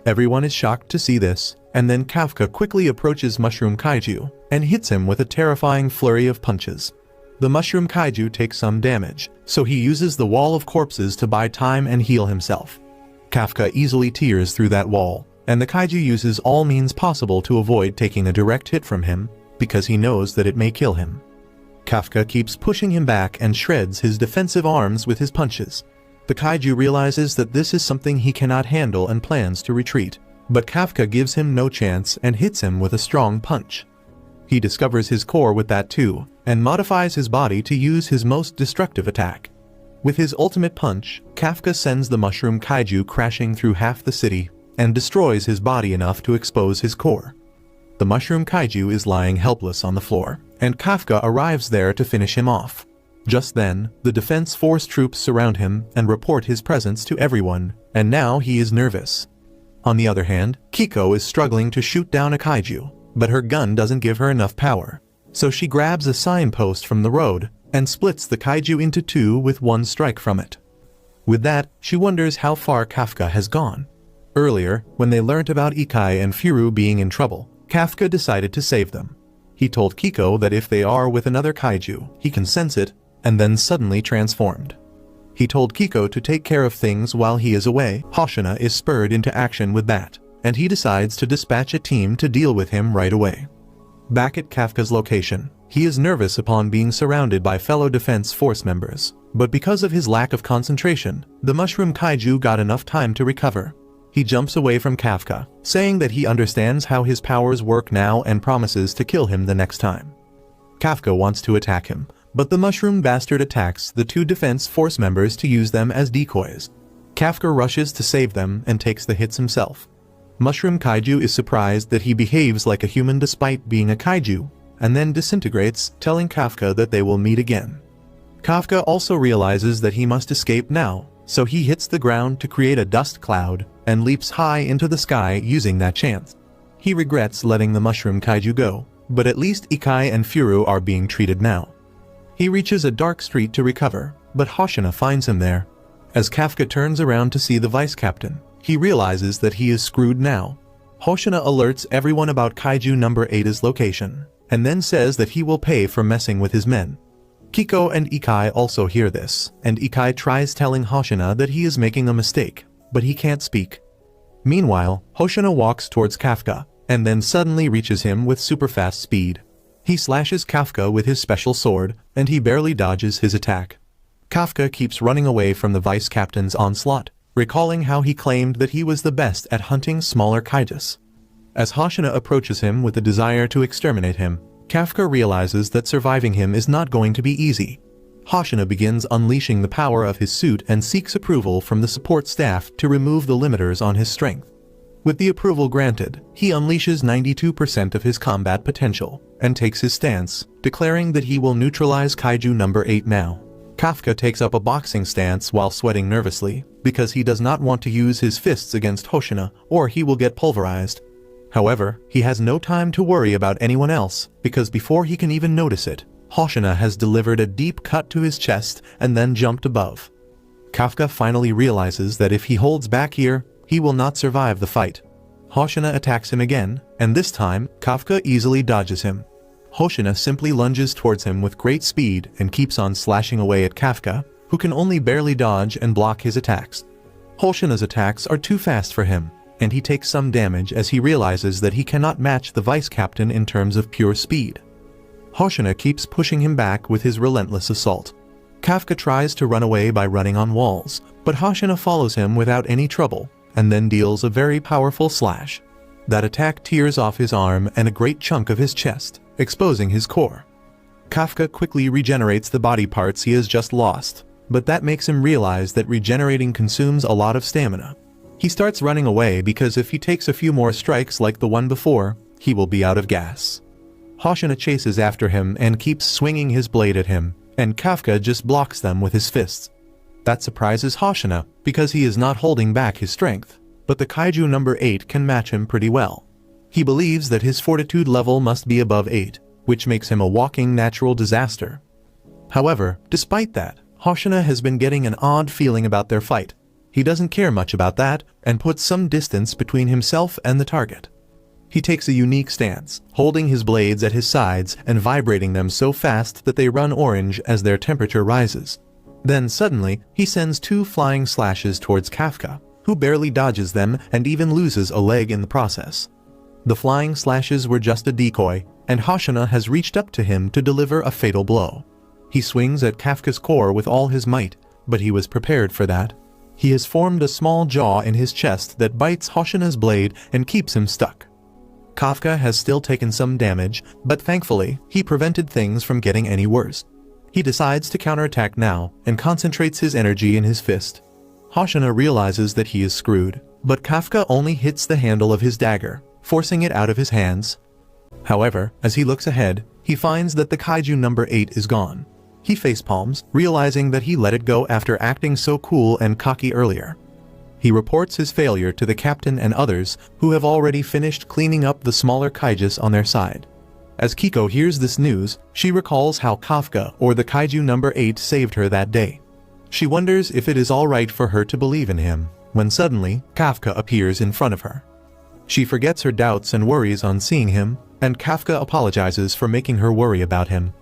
Everyone is shocked to see this, and then Kafka quickly approaches Mushroom Kaiju and hits him with a terrifying flurry of punches. The Mushroom Kaiju takes some damage, so he uses the wall of corpses to buy time and heal himself. Kafka easily tears through that wall, and the Kaiju uses all means possible to avoid taking a direct hit from him, because he knows that it may kill him. Kafka keeps pushing him back and shreds his defensive arms with his punches. The Kaiju realizes that this is something he cannot handle and plans to retreat, but Kafka gives him no chance and hits him with a strong punch. He discovers his core with that too, and modifies his body to use his most destructive attack. With his ultimate punch, Kafka sends the Mushroom Kaiju crashing through half the city, and destroys his body enough to expose his core. The Mushroom Kaiju is lying helpless on the floor, and Kafka arrives there to finish him off. Just then, the Defense Force troops surround him and report his presence to everyone, and now he is nervous. On the other hand, Kiko is struggling to shoot down a kaiju, but her gun doesn't give her enough power. So she grabs a signpost from the road and splits the kaiju into two with one strike from it. With that, she wonders how far Kafka has gone. Earlier, when they learnt about Ikai and Furu being in trouble, Kafka decided to save them. He told Kiko that if they are with another kaiju, he can sense it, and then suddenly transformed. He told Kiko to take care of things while he is away. Hoshina is spurred into action with that, and he decides to dispatch a team to deal with him right away. Back at Kafka's location, he is nervous upon being surrounded by fellow Defense Force members, but because of his lack of concentration, the Mushroom Kaiju got enough time to recover. He jumps away from Kafka, saying that he understands how his powers work now and promises to kill him the next time. Kafka wants to attack him, but the mushroom bastard attacks the two Defense Force members to use them as decoys. Kafka rushes to save them and takes the hits himself. Mushroom Kaiju is surprised that he behaves like a human despite being a kaiju, and then disintegrates, telling Kafka that they will meet again. Kafka also realizes that he must escape now, so he hits the ground to create a dust cloud and leaps high into the sky using that chance. He regrets letting the Mushroom Kaiju go, but at least Ikai and Furu are being treated now. He reaches a dark street to recover, but Hoshina finds him there. As Kafka turns around to see the vice captain, he realizes that he is screwed now. Hoshina alerts everyone about Kaiju number 8's location, and then says that he will pay for messing with his men. Kiko and Ikai also hear this, and Ikai tries telling Hoshina that he is making a mistake, but he can't speak. Meanwhile, Hoshina walks towards Kafka, and then suddenly reaches him with super fast speed. He slashes Kafka with his special sword, and he barely dodges his attack. Kafka keeps running away from the vice captain's onslaught, recalling how he claimed that he was the best at hunting smaller Kaijus. As Hoshina approaches him with the desire to exterminate him, Kafka realizes that surviving him is not going to be easy. Hoshina begins unleashing the power of his suit and seeks approval from the support staff to remove the limiters on his strength. With the approval granted, he unleashes 92% of his combat potential and takes his stance, declaring that he will neutralize Kaiju number 8 now. Kafka takes up a boxing stance while sweating nervously, because he does not want to use his fists against Hoshina or he will get pulverized. However, he has no time to worry about anyone else, because before he can even notice it, Hoshina has delivered a deep cut to his chest and then jumped above. Kafka finally realizes that if he holds back here, he will not survive the fight. Hoshina attacks him again, and this time, Kafka easily dodges him. Hoshina simply lunges towards him with great speed and keeps on slashing away at Kafka, who can only barely dodge and block his attacks. Hoshina's attacks are too fast for him, and he takes some damage as he realizes that he cannot match the vice captain in terms of pure speed. Hoshina keeps pushing him back with his relentless assault. Kafka tries to run away by running on walls, but Hoshina follows him without any trouble, and then deals a very powerful slash. That attack tears off his arm and a great chunk of his chest, exposing his core. Kafka quickly regenerates the body parts he has just lost, but that makes him realize that regenerating consumes a lot of stamina. He starts running away because if he takes a few more strikes like the one before, he will be out of gas. Hoshina chases after him and keeps swinging his blade at him, and Kafka just blocks them with his fists. That surprises Hoshina because he is not holding back his strength, but the Kaiju number 8 can match him pretty well. He believes that his fortitude level must be above 8, which makes him a walking natural disaster. However, despite that, Hoshina has been getting an odd feeling about their fight. He doesn't care much about that and puts some distance between himself and the target. He takes a unique stance, holding his blades at his sides and vibrating them so fast that they run orange as their temperature rises. Then suddenly, he sends 2 flying slashes towards Kafka, who barely dodges them and even loses a leg in the process. The flying slashes were just a decoy, and Hoshina has reached up to him to deliver a fatal blow. He swings at Kafka's core with all his might, but he was prepared for that. He has formed a small jaw in his chest that bites Hoshina's blade and keeps him stuck. Kafka has still taken some damage, but thankfully, he prevented things from getting any worse. He decides to counterattack now and concentrates his energy in his fist. Hoshina realizes that he is screwed, but Kafka only hits the handle of his dagger, forcing it out of his hands. However, as he looks ahead, he finds that the Kaiju number 8 is gone. He facepalms, realizing that he let it go after acting so cool and cocky earlier. He reports his failure to the captain and others, who have already finished cleaning up the smaller Kaijus on their side. As Kiko hears this news, she recalls how Kafka or the Kaiju number 8 saved her that day. She wonders if it is alright for her to believe in him, when suddenly, Kafka appears in front of her. She forgets her doubts and worries on seeing him, and Kafka apologizes for making her worry about him.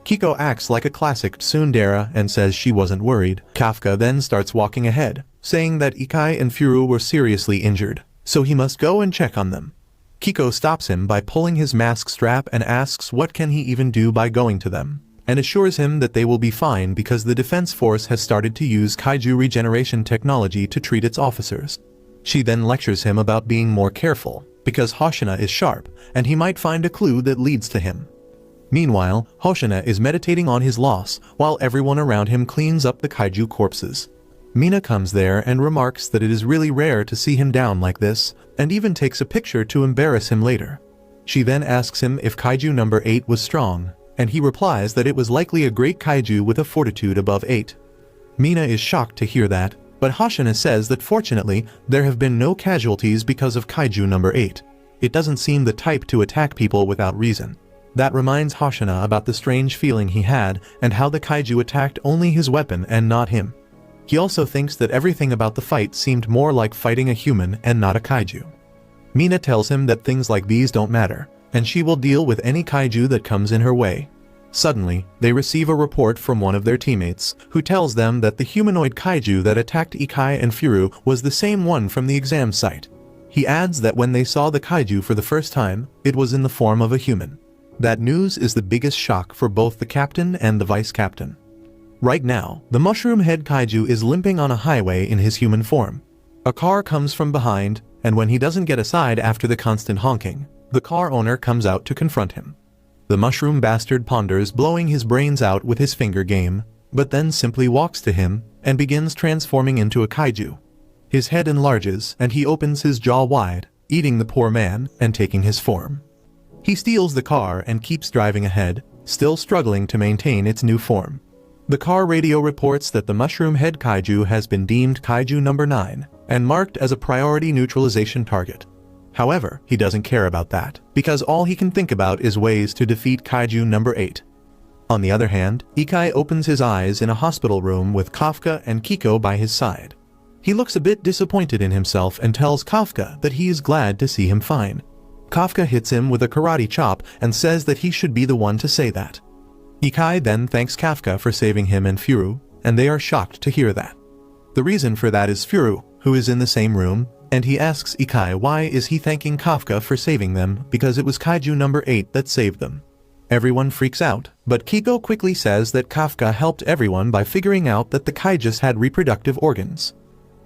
Kiko acts like a classic tsundere and says she wasn't worried. Kafka then starts walking ahead, saying that Ikai and Furu were seriously injured, so he must go and check on them. Kiko stops him by pulling his mask strap and asks what can he even do by going to them, and assures him that they will be fine because the defense force has started to use kaiju regeneration technology to treat its officers. She then lectures him about being more careful, because Hoshina is sharp, and he might find a clue that leads to him. Meanwhile, Hoshina is meditating on his loss, while everyone around him cleans up the kaiju corpses. Mina comes there and remarks that it is really rare to see him down like this, and even takes a picture to embarrass him later. She then asks him if Kaiju number 8 was strong, and he replies that it was likely a great kaiju with a fortitude above 8. Mina is shocked to hear that, but Hoshina says that fortunately, there have been no casualties because of Kaiju number 8. It doesn't seem the type to attack people without reason. That reminds Hoshina about the strange feeling he had and how the kaiju attacked only his weapon and not him. He also thinks that everything about the fight seemed more like fighting a human and not a kaiju. Mina tells him that things like these don't matter, and she will deal with any kaiju that comes in her way. Suddenly, they receive a report from one of their teammates, who tells them that the humanoid kaiju that attacked Ikai and Furu was the same one from the exam site. He adds that when they saw the kaiju for the first time, it was in the form of a human. That news is the biggest shock for both the captain and the vice captain. Right now, the mushroom head kaiju is limping on a highway in his human form. A car comes from behind, and when he doesn't get aside after the constant honking, the car owner comes out to confront him. The mushroom bastard ponders blowing his brains out with his finger game, but then simply walks to him and begins transforming into a kaiju. His head enlarges and he opens his jaw wide, eating the poor man and taking his form. He steals the car and keeps driving ahead, still struggling to maintain its new form. The car radio reports that the mushroom head kaiju has been deemed Kaiju number 9 and marked as a priority neutralization target. However, he doesn't care about that, because all he can think about is ways to defeat Kaiju number 8. On the other hand, Ikai opens his eyes in a hospital room with Kafka and Kiko by his side. He looks a bit disappointed in himself and tells Kafka that he is glad to see him fine. Kafka hits him with a karate chop and says that he should be the one to say that. Ikai then thanks Kafka for saving him and Furu, and they are shocked to hear that. The reason for that is Furu, who is in the same room, and he asks Ikai why is he thanking Kafka for saving them because it was Kaiju number 8 that saved them. Everyone freaks out, but Kiko quickly says that Kafka helped everyone by figuring out that the Kaijus had reproductive organs.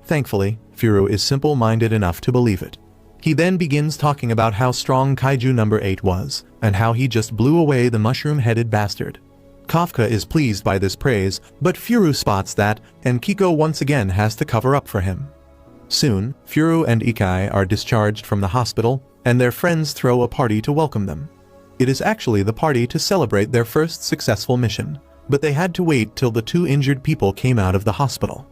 Thankfully, Furu is simple-minded enough to believe it. He then begins talking about how strong Kaiju number 8 was, and how he just blew away the mushroom-headed bastard. Kafka is pleased by this praise, but Furu spots that, and Kiko once again has to cover up for him. Soon, Furu and Ikai are discharged from the hospital, and their friends throw a party to welcome them. It is actually the party to celebrate their first successful mission, but they had to wait till the 2 injured people came out of the hospital.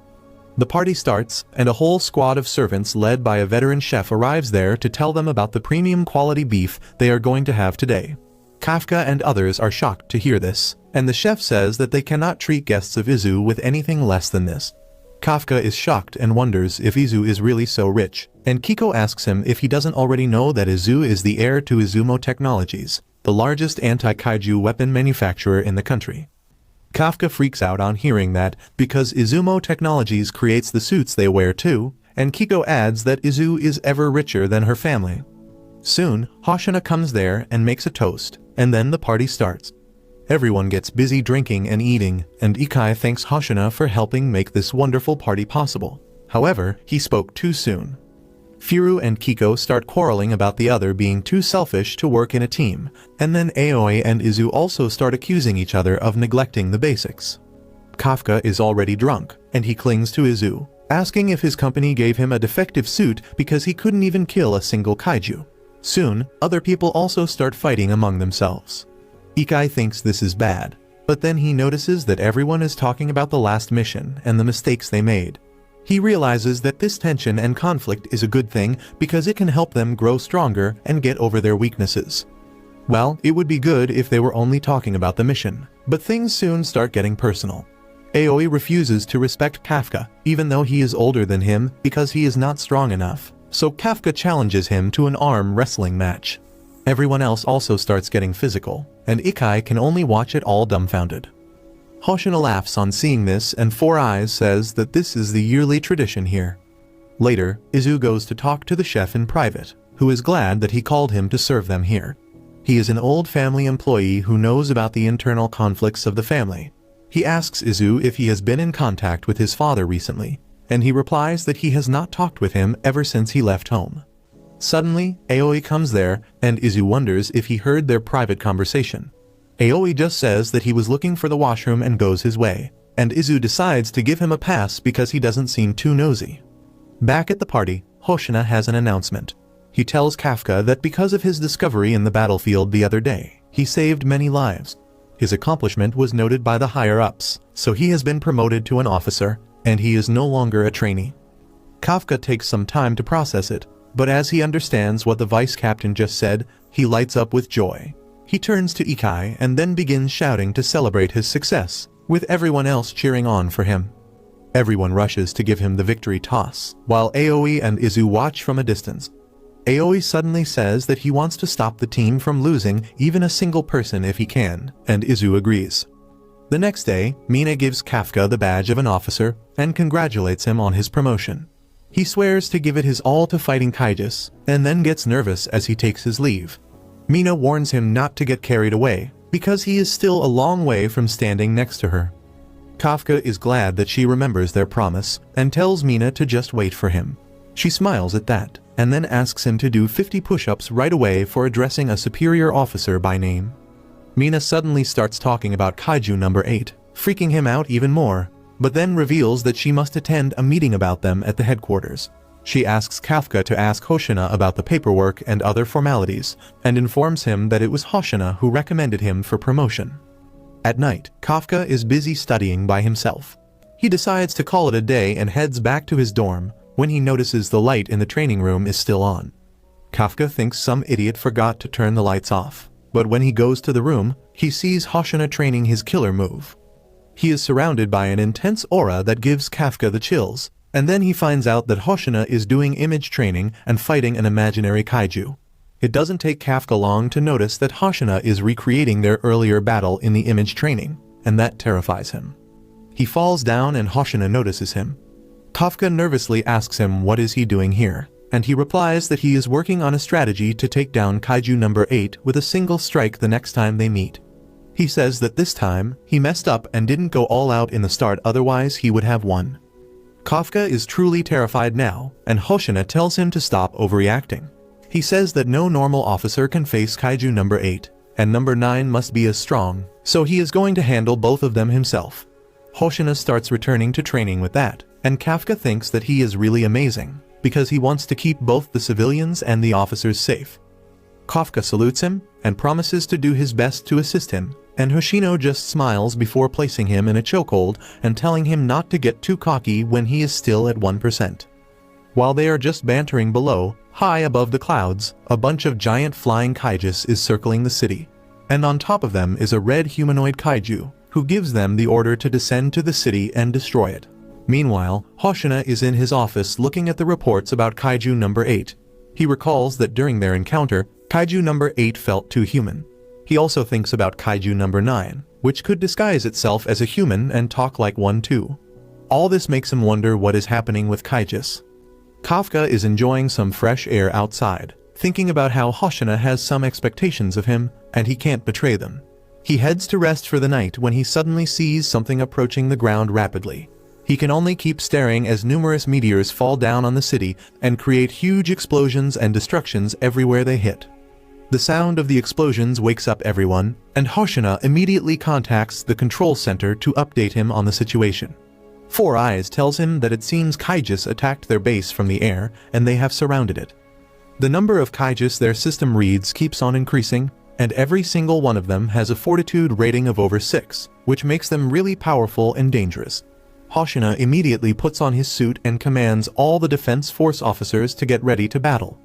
The party starts, and a whole squad of servants led by a veteran chef arrives there to tell them about the premium quality beef they are going to have today. Kafka and others are shocked to hear this, and the chef says that they cannot treat guests of Izu with anything less than this. Kafka is shocked and wonders if Izu is really so rich, and Kiko asks him if he doesn't already know that Izu is the heir to Izumo Technologies, the largest anti-kaiju weapon manufacturer in the country. Kafka freaks out on hearing that, because Izumo Technologies creates the suits they wear too, and Kiko adds that Izu is ever richer than her family. Soon, Hoshina comes there and makes a toast, and then the party starts. Everyone gets busy drinking and eating, and Ikai thanks Hoshina for helping make this wonderful party possible. However, he spoke too soon. Furu and Kiko start quarreling about the other being too selfish to work in a team, and then Aoi and Izu also start accusing each other of neglecting the basics. Kafka is already drunk, and he clings to Izu, asking if his company gave him a defective suit because he couldn't even kill a single kaiju. Soon, other people also start fighting among themselves. Ikai thinks this is bad, but then he notices that everyone is talking about the last mission and the mistakes they made. He realizes that this tension and conflict is a good thing because it can help them grow stronger and get over their weaknesses. Well, it would be good if they were only talking about the mission, but things soon start getting personal. Aoi refuses to respect Kafka, even though he is older than him, because he is not strong enough, so Kafka challenges him to an arm wrestling match. Everyone else also starts getting physical, and Ikai can only watch it all dumbfounded. Hoshina laughs on seeing this, and Four Eyes says that this is the yearly tradition here. Later, Izu goes to talk to the chef in private, who is glad that he called him to serve them here. He is an old family employee who knows about the internal conflicts of the family. He asks Izu if he has been in contact with his father recently, and he replies that he has not talked with him ever since he left home. Suddenly, Aoi comes there, and Izu wonders if he heard their private conversation. Aoi just says that he was looking for the washroom and goes his way, and Izu decides to give him a pass because he doesn't seem too nosy. Back at the party, Hoshina has an announcement. He tells Kafka that because of his discovery in the battlefield the other day, he saved many lives. His accomplishment was noted by the higher-ups, so he has been promoted to an officer, and he is no longer a trainee. Kafka takes some time to process it, but as he understands what the vice captain just said, he lights up with joy. He turns to Ikai and then begins shouting to celebrate his success, with everyone else cheering on for him. Everyone rushes to give him the victory toss, while Aoi and Izu watch from a distance. Aoi suddenly says that he wants to stop the team from losing even a single person if he can, and Izu agrees. The next day, Mina gives Kafka the badge of an officer and congratulates him on his promotion. He swears to give it his all to fighting Kaijus, and then gets nervous as he takes his leave. Mina warns him not to get carried away, because he is still a long way from standing next to her. Kafka is glad that she remembers their promise, and tells Mina to just wait for him. She smiles at that, and then asks him to do 50 push-ups right away for addressing a superior officer by name. Mina suddenly starts talking about Kaiju number 8, freaking him out even more, but then reveals that she must attend a meeting about them at the headquarters. She asks Kafka to ask Hoshina about the paperwork and other formalities, and informs him that it was Hoshina who recommended him for promotion. At night, Kafka is busy studying by himself. He decides to call it a day and heads back to his dorm, when he notices the light in the training room is still on. Kafka thinks some idiot forgot to turn the lights off, but when he goes to the room, he sees Hoshina training his killer move. He is surrounded by an intense aura that gives Kafka the chills, and then he finds out that Hoshina is doing image training and fighting an imaginary kaiju. It doesn't take Kafka long to notice that Hoshina is recreating their earlier battle in the image training, and that terrifies him. He falls down and Hoshina notices him. Kafka nervously asks him what is he doing here, and he replies that he is working on a strategy to take down Kaiju number 8 with a single strike the next time they meet. He says that this time, he messed up and didn't go all out in the start, otherwise he would have won. Kafka is truly terrified now, and Hoshina tells him to stop overreacting. He says that no normal officer can face Kaiju number 8, and number 9 must be as strong, so he is going to handle both of them himself. Hoshina starts returning to training with that, and Kafka thinks that he is really amazing, because he wants to keep both the civilians and the officers safe. Kafka salutes him, and promises to do his best to assist him, and Hoshino just smiles before placing him in a chokehold and telling him not to get too cocky when he is still at 1%. While they are just bantering below, high above the clouds, a bunch of giant flying Kaijus is circling the city, and on top of them is a red humanoid kaiju, who gives them the order to descend to the city and destroy it. Meanwhile, Hoshina is in his office looking at the reports about Kaiju number 8. He recalls that during their encounter, Kaiju number 8 felt too human. He also thinks about Kaiju number 9, which could disguise itself as a human and talk like one too. All this makes him wonder what is happening with Kaijus. Kafka is enjoying some fresh air outside, thinking about how Hoshina has some expectations of him, and he can't betray them. He heads to rest for the night when he suddenly sees something approaching the ground rapidly. He can only keep staring as numerous meteors fall down on the city and create huge explosions and destructions everywhere they hit. The sound of the explosions wakes up everyone, and Hoshina immediately contacts the control center to update him on the situation. Four Eyes tells him that it seems Kaijus attacked their base from the air and they have surrounded it. The number of Kaijus their system reads keeps on increasing, and every single one of them has a fortitude rating of over 6, which makes them really powerful and dangerous. Hoshina immediately puts on his suit and commands all the Defense Force officers to get ready to battle.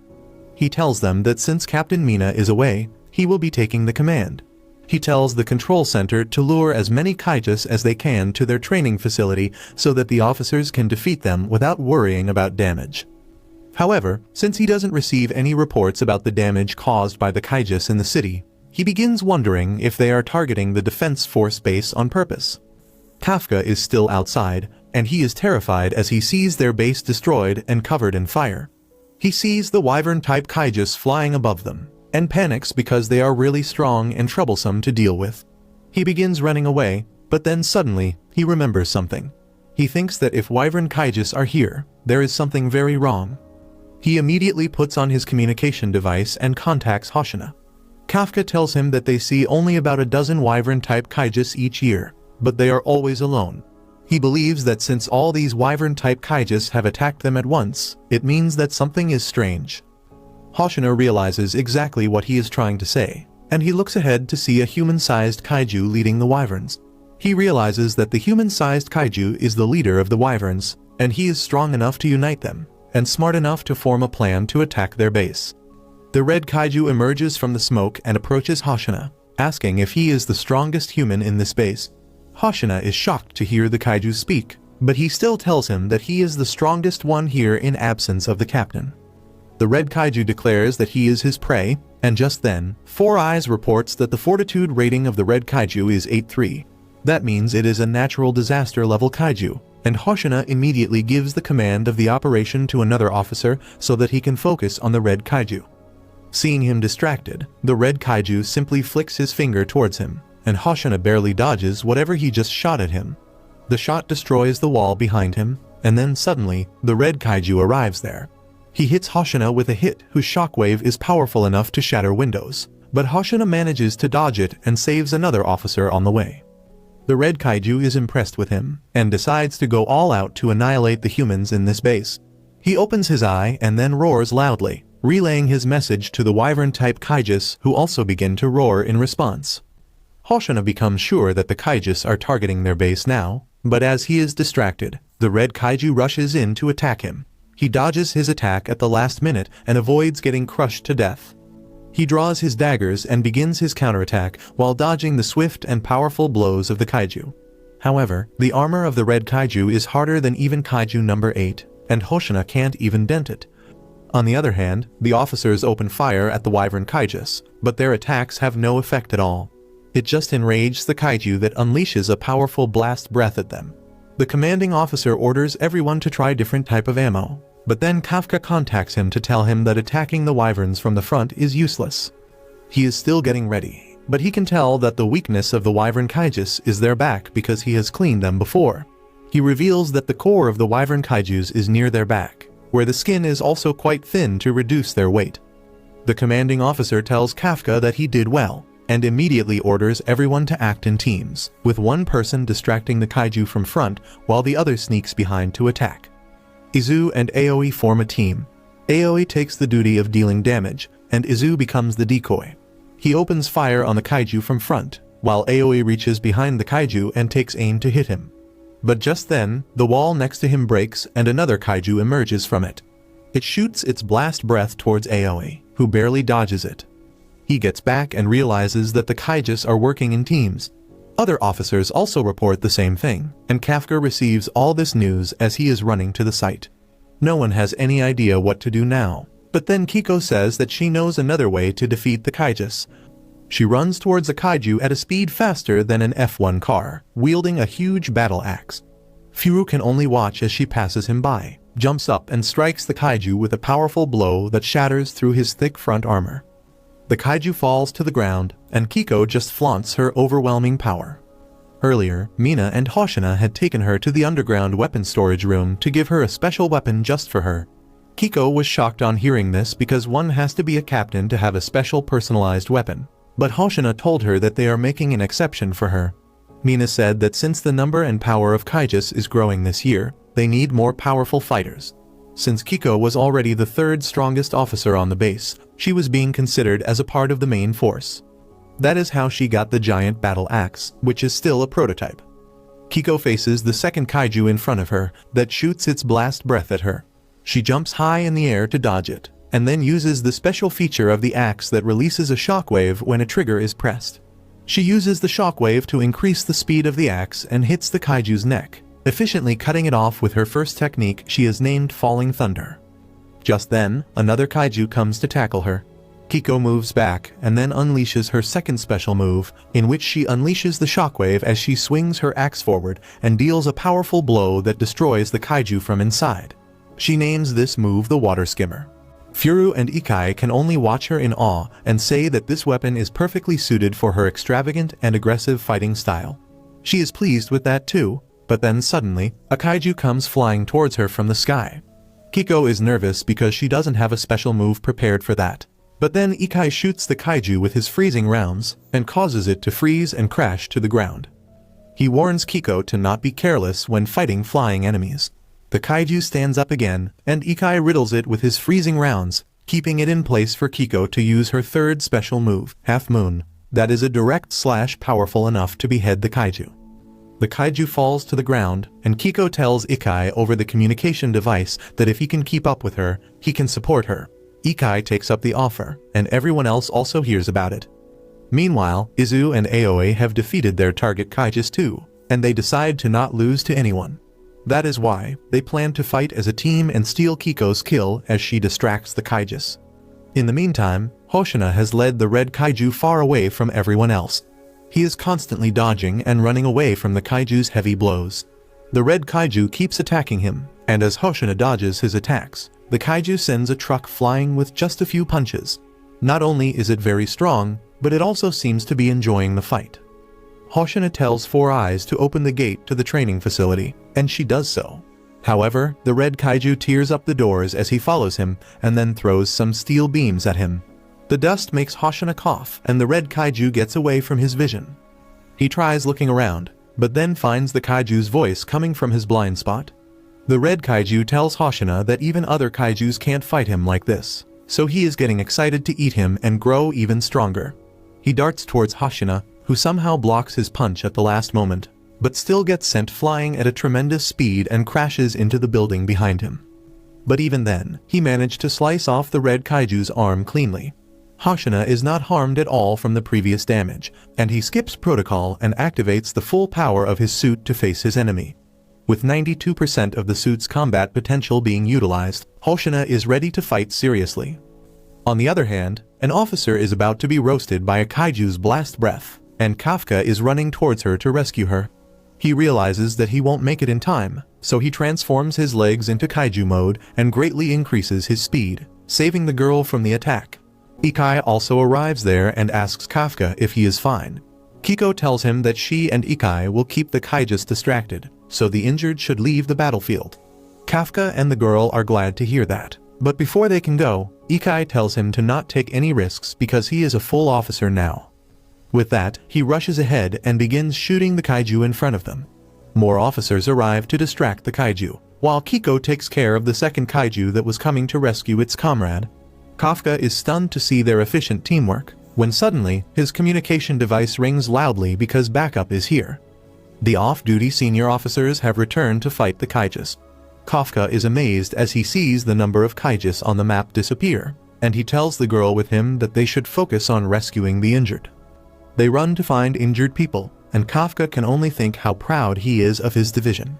He tells them that since Captain Mina is away, he will be taking the command. He tells the control center to lure as many Kaijus as they can to their training facility so that the officers can defeat them without worrying about damage. However, since he doesn't receive any reports about the damage caused by the Kaijus in the city, he begins wondering if they are targeting the Defense Force base on purpose. Kafka is still outside, and he is terrified as he sees their base destroyed and covered in fire. He sees the wyvern-type Kaijus flying above them, and panics because they are really strong and troublesome to deal with. He begins running away, but then suddenly, he remembers something. He thinks that if wyvern Kaijus are here, there is something very wrong. He immediately puts on his communication device and contacts Hoshina. Kafka tells him that they see only about a dozen wyvern-type Kaijus each year, but they are always alone. He believes that since all these wyvern-type Kaijus have attacked them at once, it means that something is strange. Hoshina realizes exactly what he is trying to say, and he looks ahead to see a human-sized kaiju leading the wyverns. He realizes that the human-sized kaiju is the leader of the wyverns, and he is strong enough to unite them, and smart enough to form a plan to attack their base. The red kaiju emerges from the smoke and approaches Hoshina, asking if he is the strongest human in this base. Hoshina is shocked to hear the kaiju speak, but he still tells him that he is the strongest one here in absence of the captain. The red kaiju declares that he is his prey, and just then, Four Eyes reports that the fortitude rating of the red kaiju is 8-3. That means it is a natural disaster level kaiju, and Hoshina immediately gives the command of the operation to another officer so that he can focus on the red kaiju. Seeing him distracted, the red kaiju simply flicks his finger towards him, and Hoshina barely dodges whatever he just shot at him. The shot destroys the wall behind him, and then suddenly, the red kaiju arrives there. He hits Hoshina with a hit whose shockwave is powerful enough to shatter windows, but Hoshina manages to dodge it and saves another officer on the way. The red kaiju is impressed with him, and decides to go all out to annihilate the humans in this base. He opens his eye and then roars loudly, relaying his message to the wyvern-type Kaijus, who also begin to roar in response. Hoshina becomes sure that the Kaijus are targeting their base now, but as he is distracted, the red kaiju rushes in to attack him. He dodges his attack at the last minute and avoids getting crushed to death. He draws his daggers and begins his counterattack while dodging the swift and powerful blows of the kaiju. However, the armor of the red kaiju is harder than even kaiju number 8, and Hoshina can't even dent it. On the other hand, the officers open fire at the wyvern Kaijus, but their attacks have no effect at all. It just enrages the kaiju that unleashes a powerful blast breath at them. The commanding officer orders everyone to try different type of ammo, but then Kafka contacts him to tell him that attacking the wyverns from the front is useless. He is still getting ready, but he can tell that the weakness of the wyvern Kaijus is their back because he has cleaned them before. He reveals that the core of the wyvern Kaijus is near their back, where the skin is also quite thin to reduce their weight. The commanding officer tells Kafka that he did well, and immediately orders everyone to act in teams, with one person distracting the kaiju from front while the other sneaks behind to attack. Izu and Aoi form a team. Aoi takes the duty of dealing damage, and Izu becomes the decoy. He opens fire on the kaiju from front, while Aoi reaches behind the kaiju and takes aim to hit him. But just then, the wall next to him breaks and another kaiju emerges from it. It shoots its blast breath towards Aoi, who barely dodges it. He gets back and realizes that the Kaijus are working in teams. Other officers also report the same thing, and Kafka receives all this news as he is running to the site. No one has any idea what to do now, but then Kiko says that she knows another way to defeat the Kaijus. She runs towards a kaiju at a speed faster than an F1 car, wielding a huge battle axe. Furu can only watch as she passes him by, jumps up and strikes the kaiju with a powerful blow that shatters through his thick front armor. The kaiju falls to the ground, and Kiko just flaunts her overwhelming power. Earlier, Mina and Hoshina had taken her to the underground weapon storage room to give her a special weapon just for her. Kiko was shocked on hearing this because one has to be a captain to have a special personalized weapon, but Hoshina told her that they are making an exception for her. Mina said that since the number and power of Kaijus is growing this year, they need more powerful fighters. Since Kiko was already the third strongest officer on the base, she was being considered as a part of the main force. That is how she got the giant battle axe, which is still a prototype. Kiko faces the second kaiju in front of her that shoots its blast breath at her. She jumps high in the air to dodge it, and then uses the special feature of the axe that releases a shockwave when a trigger is pressed. She uses the shockwave to increase the speed of the axe and hits the kaiju's neck, efficiently cutting it off with her first technique she has named Falling Thunder. Just then, another kaiju comes to tackle her. Kiko moves back and then unleashes her second special move, in which she unleashes the shockwave as she swings her axe forward and deals a powerful blow that destroys the kaiju from inside. She names this move the Water Skimmer. Furu and Ikai can only watch her in awe and say that this weapon is perfectly suited for her extravagant and aggressive fighting style. She is pleased with that too, but then suddenly, a kaiju comes flying towards her from the sky. Kiko is nervous because she doesn't have a special move prepared for that. But then Ikai shoots the kaiju with his freezing rounds and causes it to freeze and crash to the ground. He warns Kiko to not be careless when fighting flying enemies. The kaiju stands up again, and Ikai riddles it with his freezing rounds, keeping it in place for Kiko to use her third special move, Half Moon, that is a direct slash powerful enough to behead the kaiju. The kaiju falls to the ground, and Kiko tells Ikai over the communication device that if he can keep up with her, he can support her. Ikai takes up the offer, and everyone else also hears about it. Meanwhile, Izu and Aoi have defeated their target Kaijus too, and they decide to not lose to anyone. That is why they plan to fight as a team and steal Kiko's kill as she distracts the Kaijus. In the meantime, Hoshina has led the red kaiju far away from everyone else. He is constantly dodging and running away from the kaiju's heavy blows. The red kaiju keeps attacking him, and as Hoshina dodges his attacks, the kaiju sends a truck flying with just a few punches. Not only is it very strong, but it also seems to be enjoying the fight. Hoshina tells Four Eyes to open the gate to the training facility, and she does so. However, the red kaiju tears up the doors as he follows him and then throws some steel beams at him. The dust makes Hoshina cough, and the red kaiju gets away from his vision. He tries looking around, but then finds the kaiju's voice coming from his blind spot. The red kaiju tells Hoshina that even other kaijus can't fight him like this, so he is getting excited to eat him and grow even stronger. He darts towards Hoshina, who somehow blocks his punch at the last moment, but still gets sent flying at a tremendous speed and crashes into the building behind him. But even then, he managed to slice off the red kaiju's arm cleanly. Hoshina is not harmed at all from the previous damage, and he skips protocol and activates the full power of his suit to face his enemy. With 92% of the suit's combat potential being utilized, Hoshina is ready to fight seriously. On the other hand, an officer is about to be roasted by a kaiju's blast breath, and Kafka is running towards her to rescue her. He realizes that he won't make it in time, so he transforms his legs into kaiju mode and greatly increases his speed, saving the girl from the attack. Ikai also arrives there and asks Kafka if he is fine. Kiko tells him that she and Ikai will keep the kaijus distracted, so the injured should leave the battlefield. Kafka and the girl are glad to hear that, but before they can go, Ikai tells him to not take any risks because he is a full officer now. With that, he rushes ahead and begins shooting the kaiju in front of them. More officers arrive to distract the kaiju, while Kiko takes care of the second kaiju that was coming to rescue its comrade. Kafka is stunned to see their efficient teamwork, when suddenly, his communication device rings loudly because backup is here. The off-duty senior officers have returned to fight the Kaijus. Kafka is amazed as he sees the number of Kaijus on the map disappear, and he tells the girl with him that they should focus on rescuing the injured. They run to find injured people, and Kafka can only think how proud he is of his division.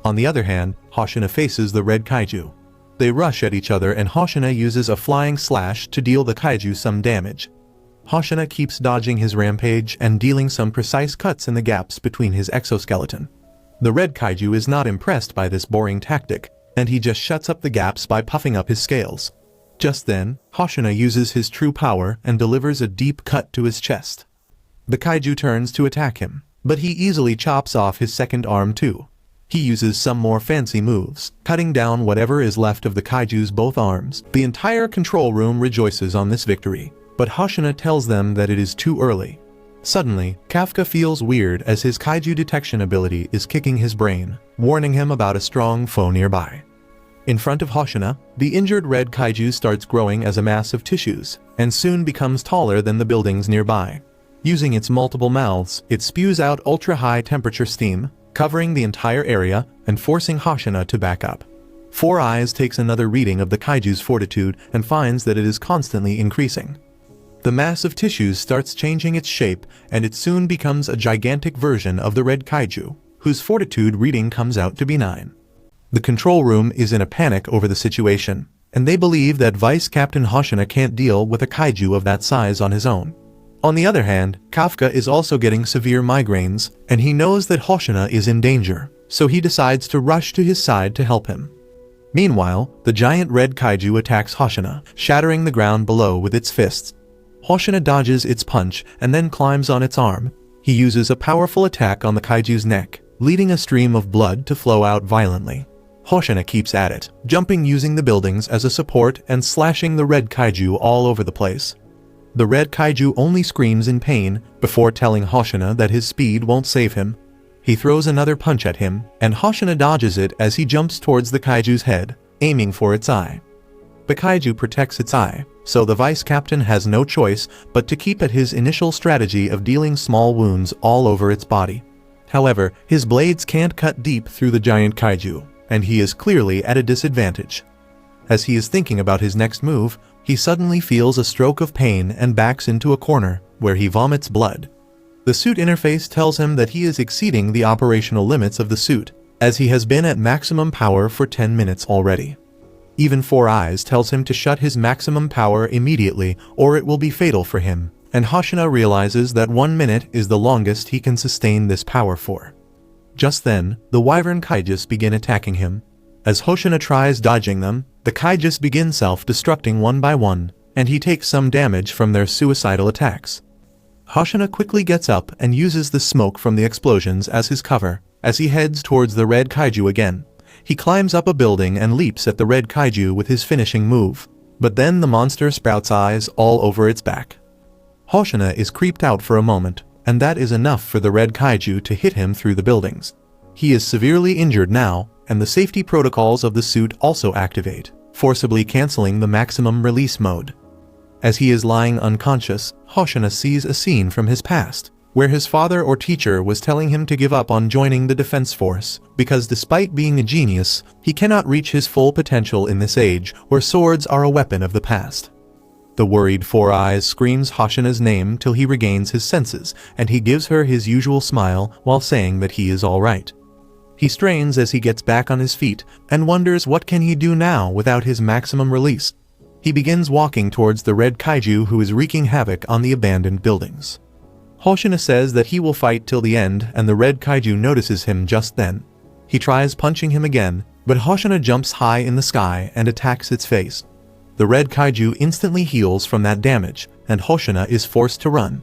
On the other hand, Hoshina faces the red kaiju. They rush at each other and Hoshina uses a flying slash to deal the kaiju some damage. Hoshina keeps dodging his rampage and dealing some precise cuts in the gaps between his exoskeleton. The red kaiju is not impressed by this boring tactic, and he just shuts up the gaps by puffing up his scales. Just then, Hoshina uses his true power and delivers a deep cut to his chest. The kaiju turns to attack him, but he easily chops off his second arm too. He uses some more fancy moves, cutting down whatever is left of the kaiju's both arms. The entire control room rejoices on this victory, but Hoshina tells them that it is too early. Suddenly, Kafka feels weird as his kaiju detection ability is kicking his brain, warning him about a strong foe nearby. In front of Hoshina, the injured red kaiju starts growing as a mass of tissues, and soon becomes taller than the buildings nearby. Using its multiple mouths, it spews out ultra-high temperature steam, covering the entire area and forcing Hoshina to back up. Four Eyes takes another reading of the kaiju's fortitude and finds that it is constantly increasing. The mass of tissues starts changing its shape, and it soon becomes a gigantic version of the red kaiju, whose fortitude reading comes out to be 9. The control room is in a panic over the situation, and they believe that Vice Captain Hoshina can't deal with a kaiju of that size on his own. On the other hand, Kafka is also getting severe migraines, and he knows that Hoshina is in danger, so he decides to rush to his side to help him. Meanwhile, the giant red kaiju attacks Hoshina, shattering the ground below with its fists. Hoshina dodges its punch and then climbs on its arm. He uses a powerful attack on the kaiju's neck, leading a stream of blood to flow out violently. Hoshina keeps at it, jumping using the buildings as a support and slashing the red kaiju all over the place. The red kaiju only screams in pain before telling Hoshina that his speed won't save him. He throws another punch at him, and Hoshina dodges it as he jumps towards the kaiju's head, aiming for its eye. The kaiju protects its eye, so the vice captain has no choice but to keep at his initial strategy of dealing small wounds all over its body. However, his blades can't cut deep through the giant kaiju, and he is clearly at a disadvantage. As he is thinking about his next move, he suddenly feels a stroke of pain and backs into a corner, where he vomits blood. The suit interface tells him that he is exceeding the operational limits of the suit, as he has been at maximum power for 10 minutes already. Even Four Eyes tells him to shut his maximum power immediately or it will be fatal for him, and Hoshina realizes that 1 minute is the longest he can sustain this power for. Just then, the wyvern kaijus begin attacking him. As Hoshina tries dodging them, the kaijus begin self-destructing one by one, and he takes some damage from their suicidal attacks. Hoshina quickly gets up and uses the smoke from the explosions as his cover. As he heads towards the red kaiju again, he climbs up a building and leaps at the red kaiju with his finishing move, but then the monster sprouts eyes all over its back. Hoshina is creeped out for a moment, and that is enough for the red kaiju to hit him through the buildings. He is severely injured now, and the safety protocols of the suit also activate, forcibly canceling the maximum release mode. As he is lying unconscious, Hoshina sees a scene from his past, where his father or teacher was telling him to give up on joining the defense force, because despite being a genius, he cannot reach his full potential in this age where swords are a weapon of the past. The worried Four Eyes screams Hoshina's name till he regains his senses, and he gives her his usual smile while saying that he is alright. He strains as he gets back on his feet and wonders what can he do now without his maximum release. He begins walking towards the red kaiju who is wreaking havoc on the abandoned buildings. Hoshina says that he will fight till the end, and the red kaiju notices him just then. He tries punching him again, but Hoshina jumps high in the sky and attacks its face. The red kaiju instantly heals from that damage, and Hoshina is forced to run.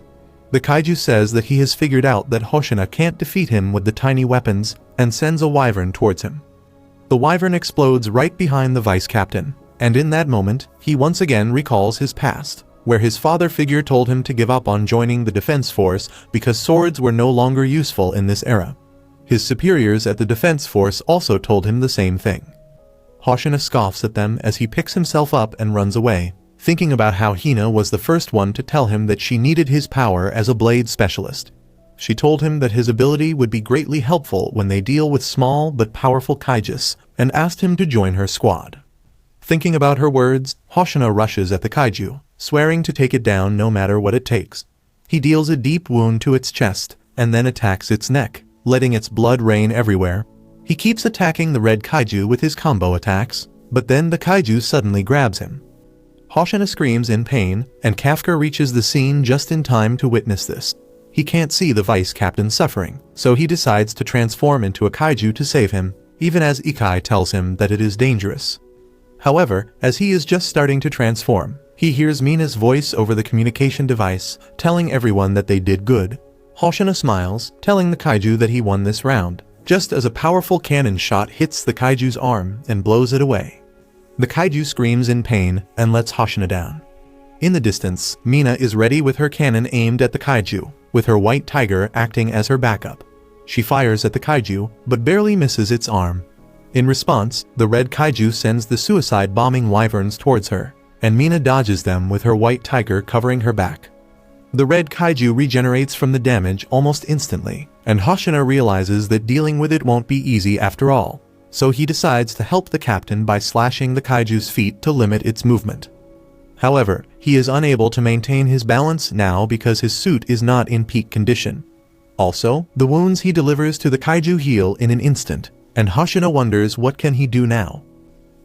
The kaiju says that he has figured out that Hoshina can't defeat him with the tiny weapons, and sends a wyvern towards him. The wyvern explodes right behind the vice captain, and in that moment, he once again recalls his past, where his father figure told him to give up on joining the defense force because swords were no longer useful in this era. His superiors at the defense force also told him the same thing. Hoshina scoffs at them as he picks himself up and runs away, thinking about how Hina was the first one to tell him that she needed his power as a blade specialist. She told him that his ability would be greatly helpful when they deal with small but powerful Kaijus, and asked him to join her squad. Thinking about her words, Hoshina rushes at the Kaiju, swearing to take it down no matter what it takes. He deals a deep wound to its chest, and then attacks its neck, letting its blood rain everywhere. He keeps attacking the red Kaiju with his combo attacks, but then the Kaiju suddenly grabs him. Hoshina screams in pain, and Kafka reaches the scene just in time to witness this. He can't see the vice captain suffering, so he decides to transform into a Kaiju to save him, even as Ikai tells him that it is dangerous. However, as he is just starting to transform, he hears Mina's voice over the communication device, telling everyone that they did good. Hoshina smiles, telling the Kaiju that he won this round, just as a powerful cannon shot hits the Kaiju's arm and blows it away. The Kaiju screams in pain and lets Hoshina down. In the distance, Mina is ready with her cannon aimed at the Kaiju, with her white tiger acting as her backup. She fires at the Kaiju, but barely misses its arm. In response, the red Kaiju sends the suicide bombing wyverns towards her, and Mina dodges them with her white tiger covering her back. The red Kaiju regenerates from the damage almost instantly, and Hoshina realizes that dealing with it won't be easy after all, so he decides to help the captain by slashing the Kaiju's feet to limit its movement. However, he is unable to maintain his balance now because his suit is not in peak condition. Also, the wounds he delivers to the Kaiju heal in an instant, and Hoshina wonders what can he do now.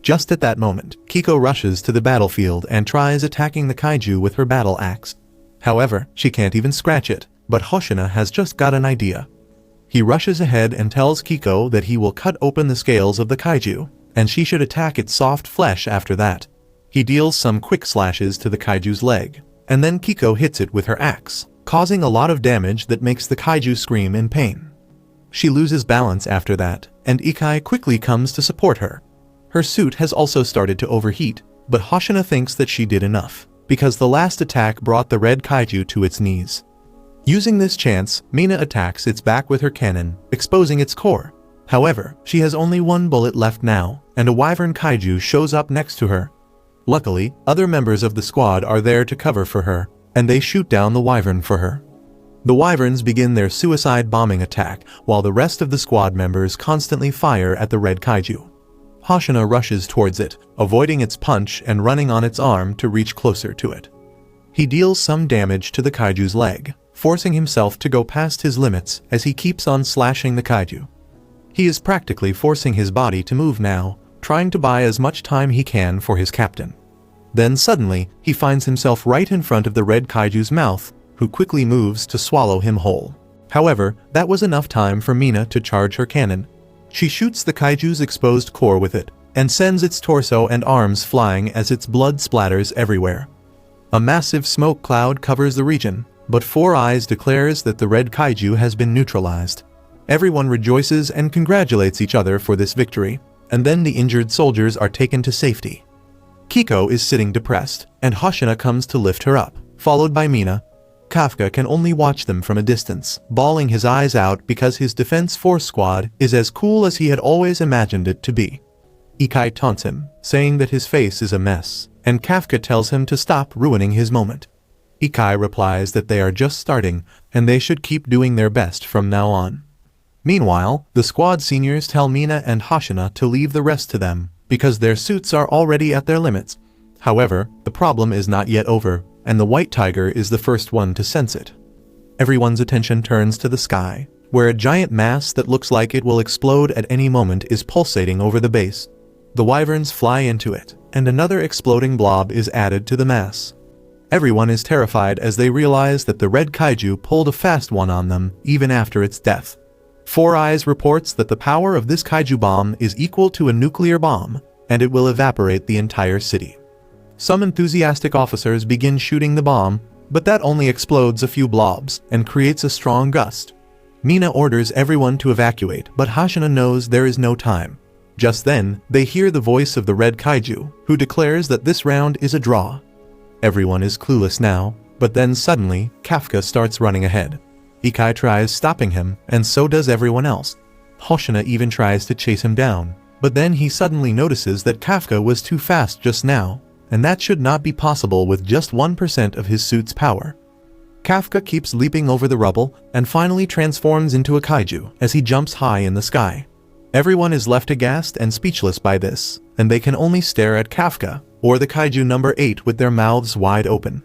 Just at that moment, Kiko rushes to the battlefield and tries attacking the Kaiju with her battle axe. However, she can't even scratch it, but Hoshina has just got an idea. He rushes ahead and tells Kiko that he will cut open the scales of the Kaiju, and she should attack its soft flesh after that. He deals some quick slashes to the Kaiju's leg, and then Kiko hits it with her axe, causing a lot of damage that makes the Kaiju scream in pain. She loses balance after that, and Ikai quickly comes to support her. Her suit has also started to overheat, but Hoshina thinks that she did enough, because the last attack brought the red Kaiju to its knees. Using this chance, Mina attacks its back with her cannon, exposing its core. However, she has only one bullet left now, and a wyvern Kaiju shows up next to her. Luckily, other members of the squad are there to cover for her, and they shoot down the wyvern for her. The wyverns begin their suicide bombing attack, while the rest of the squad members constantly fire at the red Kaiju. Hoshina rushes towards it, avoiding its punch and running on its arm to reach closer to it. He deals some damage to the Kaiju's leg, forcing himself to go past his limits as he keeps on slashing the Kaiju. He is practically forcing his body to move now, trying to buy as much time he can for his captain. Then suddenly, he finds himself right in front of the red Kaiju's mouth, who quickly moves to swallow him whole. However, that was enough time for Mina to charge her cannon. She shoots the Kaiju's exposed core with it, and sends its torso and arms flying as its blood splatters everywhere. A massive smoke cloud covers the region, but Four Eyes declares that the red Kaiju has been neutralized. Everyone rejoices and congratulates each other for this victory, and then the injured soldiers are taken to safety. Kiko is sitting depressed, and Hoshina comes to lift her up, followed by Mina. Kafka can only watch them from a distance, bawling his eyes out because his Defense Force squad is as cool as he had always imagined it to be. Ikai taunts him, saying that his face is a mess, and Kafka tells him to stop ruining his moment. Ikai replies that they are just starting, and they should keep doing their best from now on. Meanwhile, the squad seniors tell Mina and Hoshina to leave the rest to them, because their suits are already at their limits. However, the problem is not yet over, and the white tiger is the first one to sense it. Everyone's attention turns to the sky, where a giant mass that looks like it will explode at any moment is pulsating over the base. The wyverns fly into it, and another exploding blob is added to the mass. Everyone is terrified as they realize that the red Kaiju pulled a fast one on them even after its death. Four Eyes reports that the power of this Kaiju bomb is equal to a nuclear bomb, and it will evaporate the entire city. Some enthusiastic officers begin shooting the bomb, but that only explodes a few blobs and creates a strong gust. Mina orders everyone to evacuate, but Hoshina knows there is no time. Just then, they hear the voice of the red Kaiju, who declares that this round is a draw. Everyone is clueless now, but then suddenly, Kafka starts running ahead. Ikai tries stopping him, and so does everyone else. Hoshina even tries to chase him down, but then he suddenly notices that Kafka was too fast just now, and that should not be possible with just 1% of his suit's power. Kafka keeps leaping over the rubble and finally transforms into a kaiju as he jumps high in the sky. Everyone is left aghast and speechless by this, and they can only stare at Kafka, or the kaiju number 8, with their mouths wide open.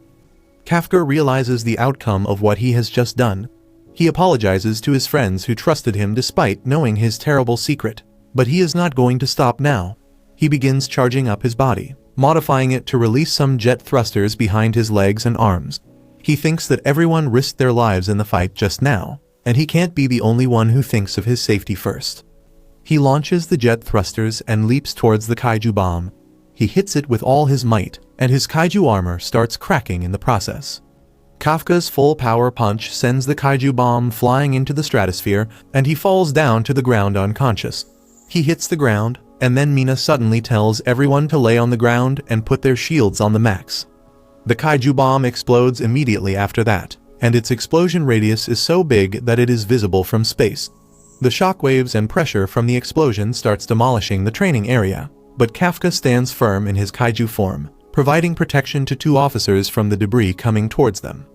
Kafka realizes the outcome of what he has just done. He apologizes to his friends who trusted him despite knowing his terrible secret, but he is not going to stop now. He begins charging up his body, modifying it to release some jet thrusters behind his legs and arms. He thinks that everyone risked their lives in the fight just now, and he can't be the only one who thinks of his safety first. He launches the jet thrusters and leaps towards the kaiju bomb. He hits it with all his might, and his kaiju armor starts cracking in the process. Kafka's full power punch sends the kaiju bomb flying into the stratosphere, and he falls down to the ground unconscious. He hits the ground, and then Mina suddenly tells everyone to lay on the ground and put their shields on the max. The kaiju bomb explodes immediately after that, and its explosion radius is so big that it is visible from space. The shockwaves and pressure from the explosion starts demolishing the training area, but Kafka stands firm in his kaiju form, providing protection to two officers from the debris coming towards them.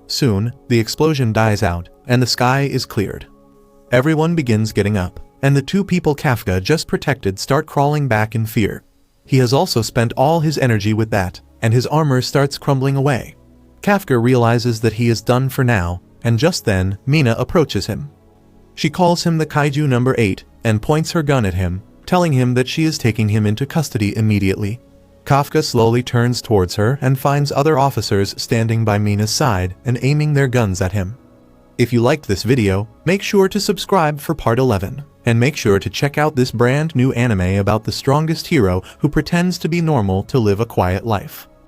Soon, the explosion dies out, and the sky is cleared. Everyone begins getting up, and the two people Kafka just protected start crawling back in fear. He has also spent all his energy with that, and his armor starts crumbling away. Kafka realizes that he is done for now, and just then, Mina approaches him. She calls him the kaiju number 8, and points her gun at him, telling him that she is taking him into custody immediately. Kafka slowly turns towards her and finds other officers standing by Mina's side and aiming their guns at him. If you liked this video, make sure to subscribe for part 11, and make sure to check out this brand new anime about the strongest hero who pretends to be normal to live a quiet life.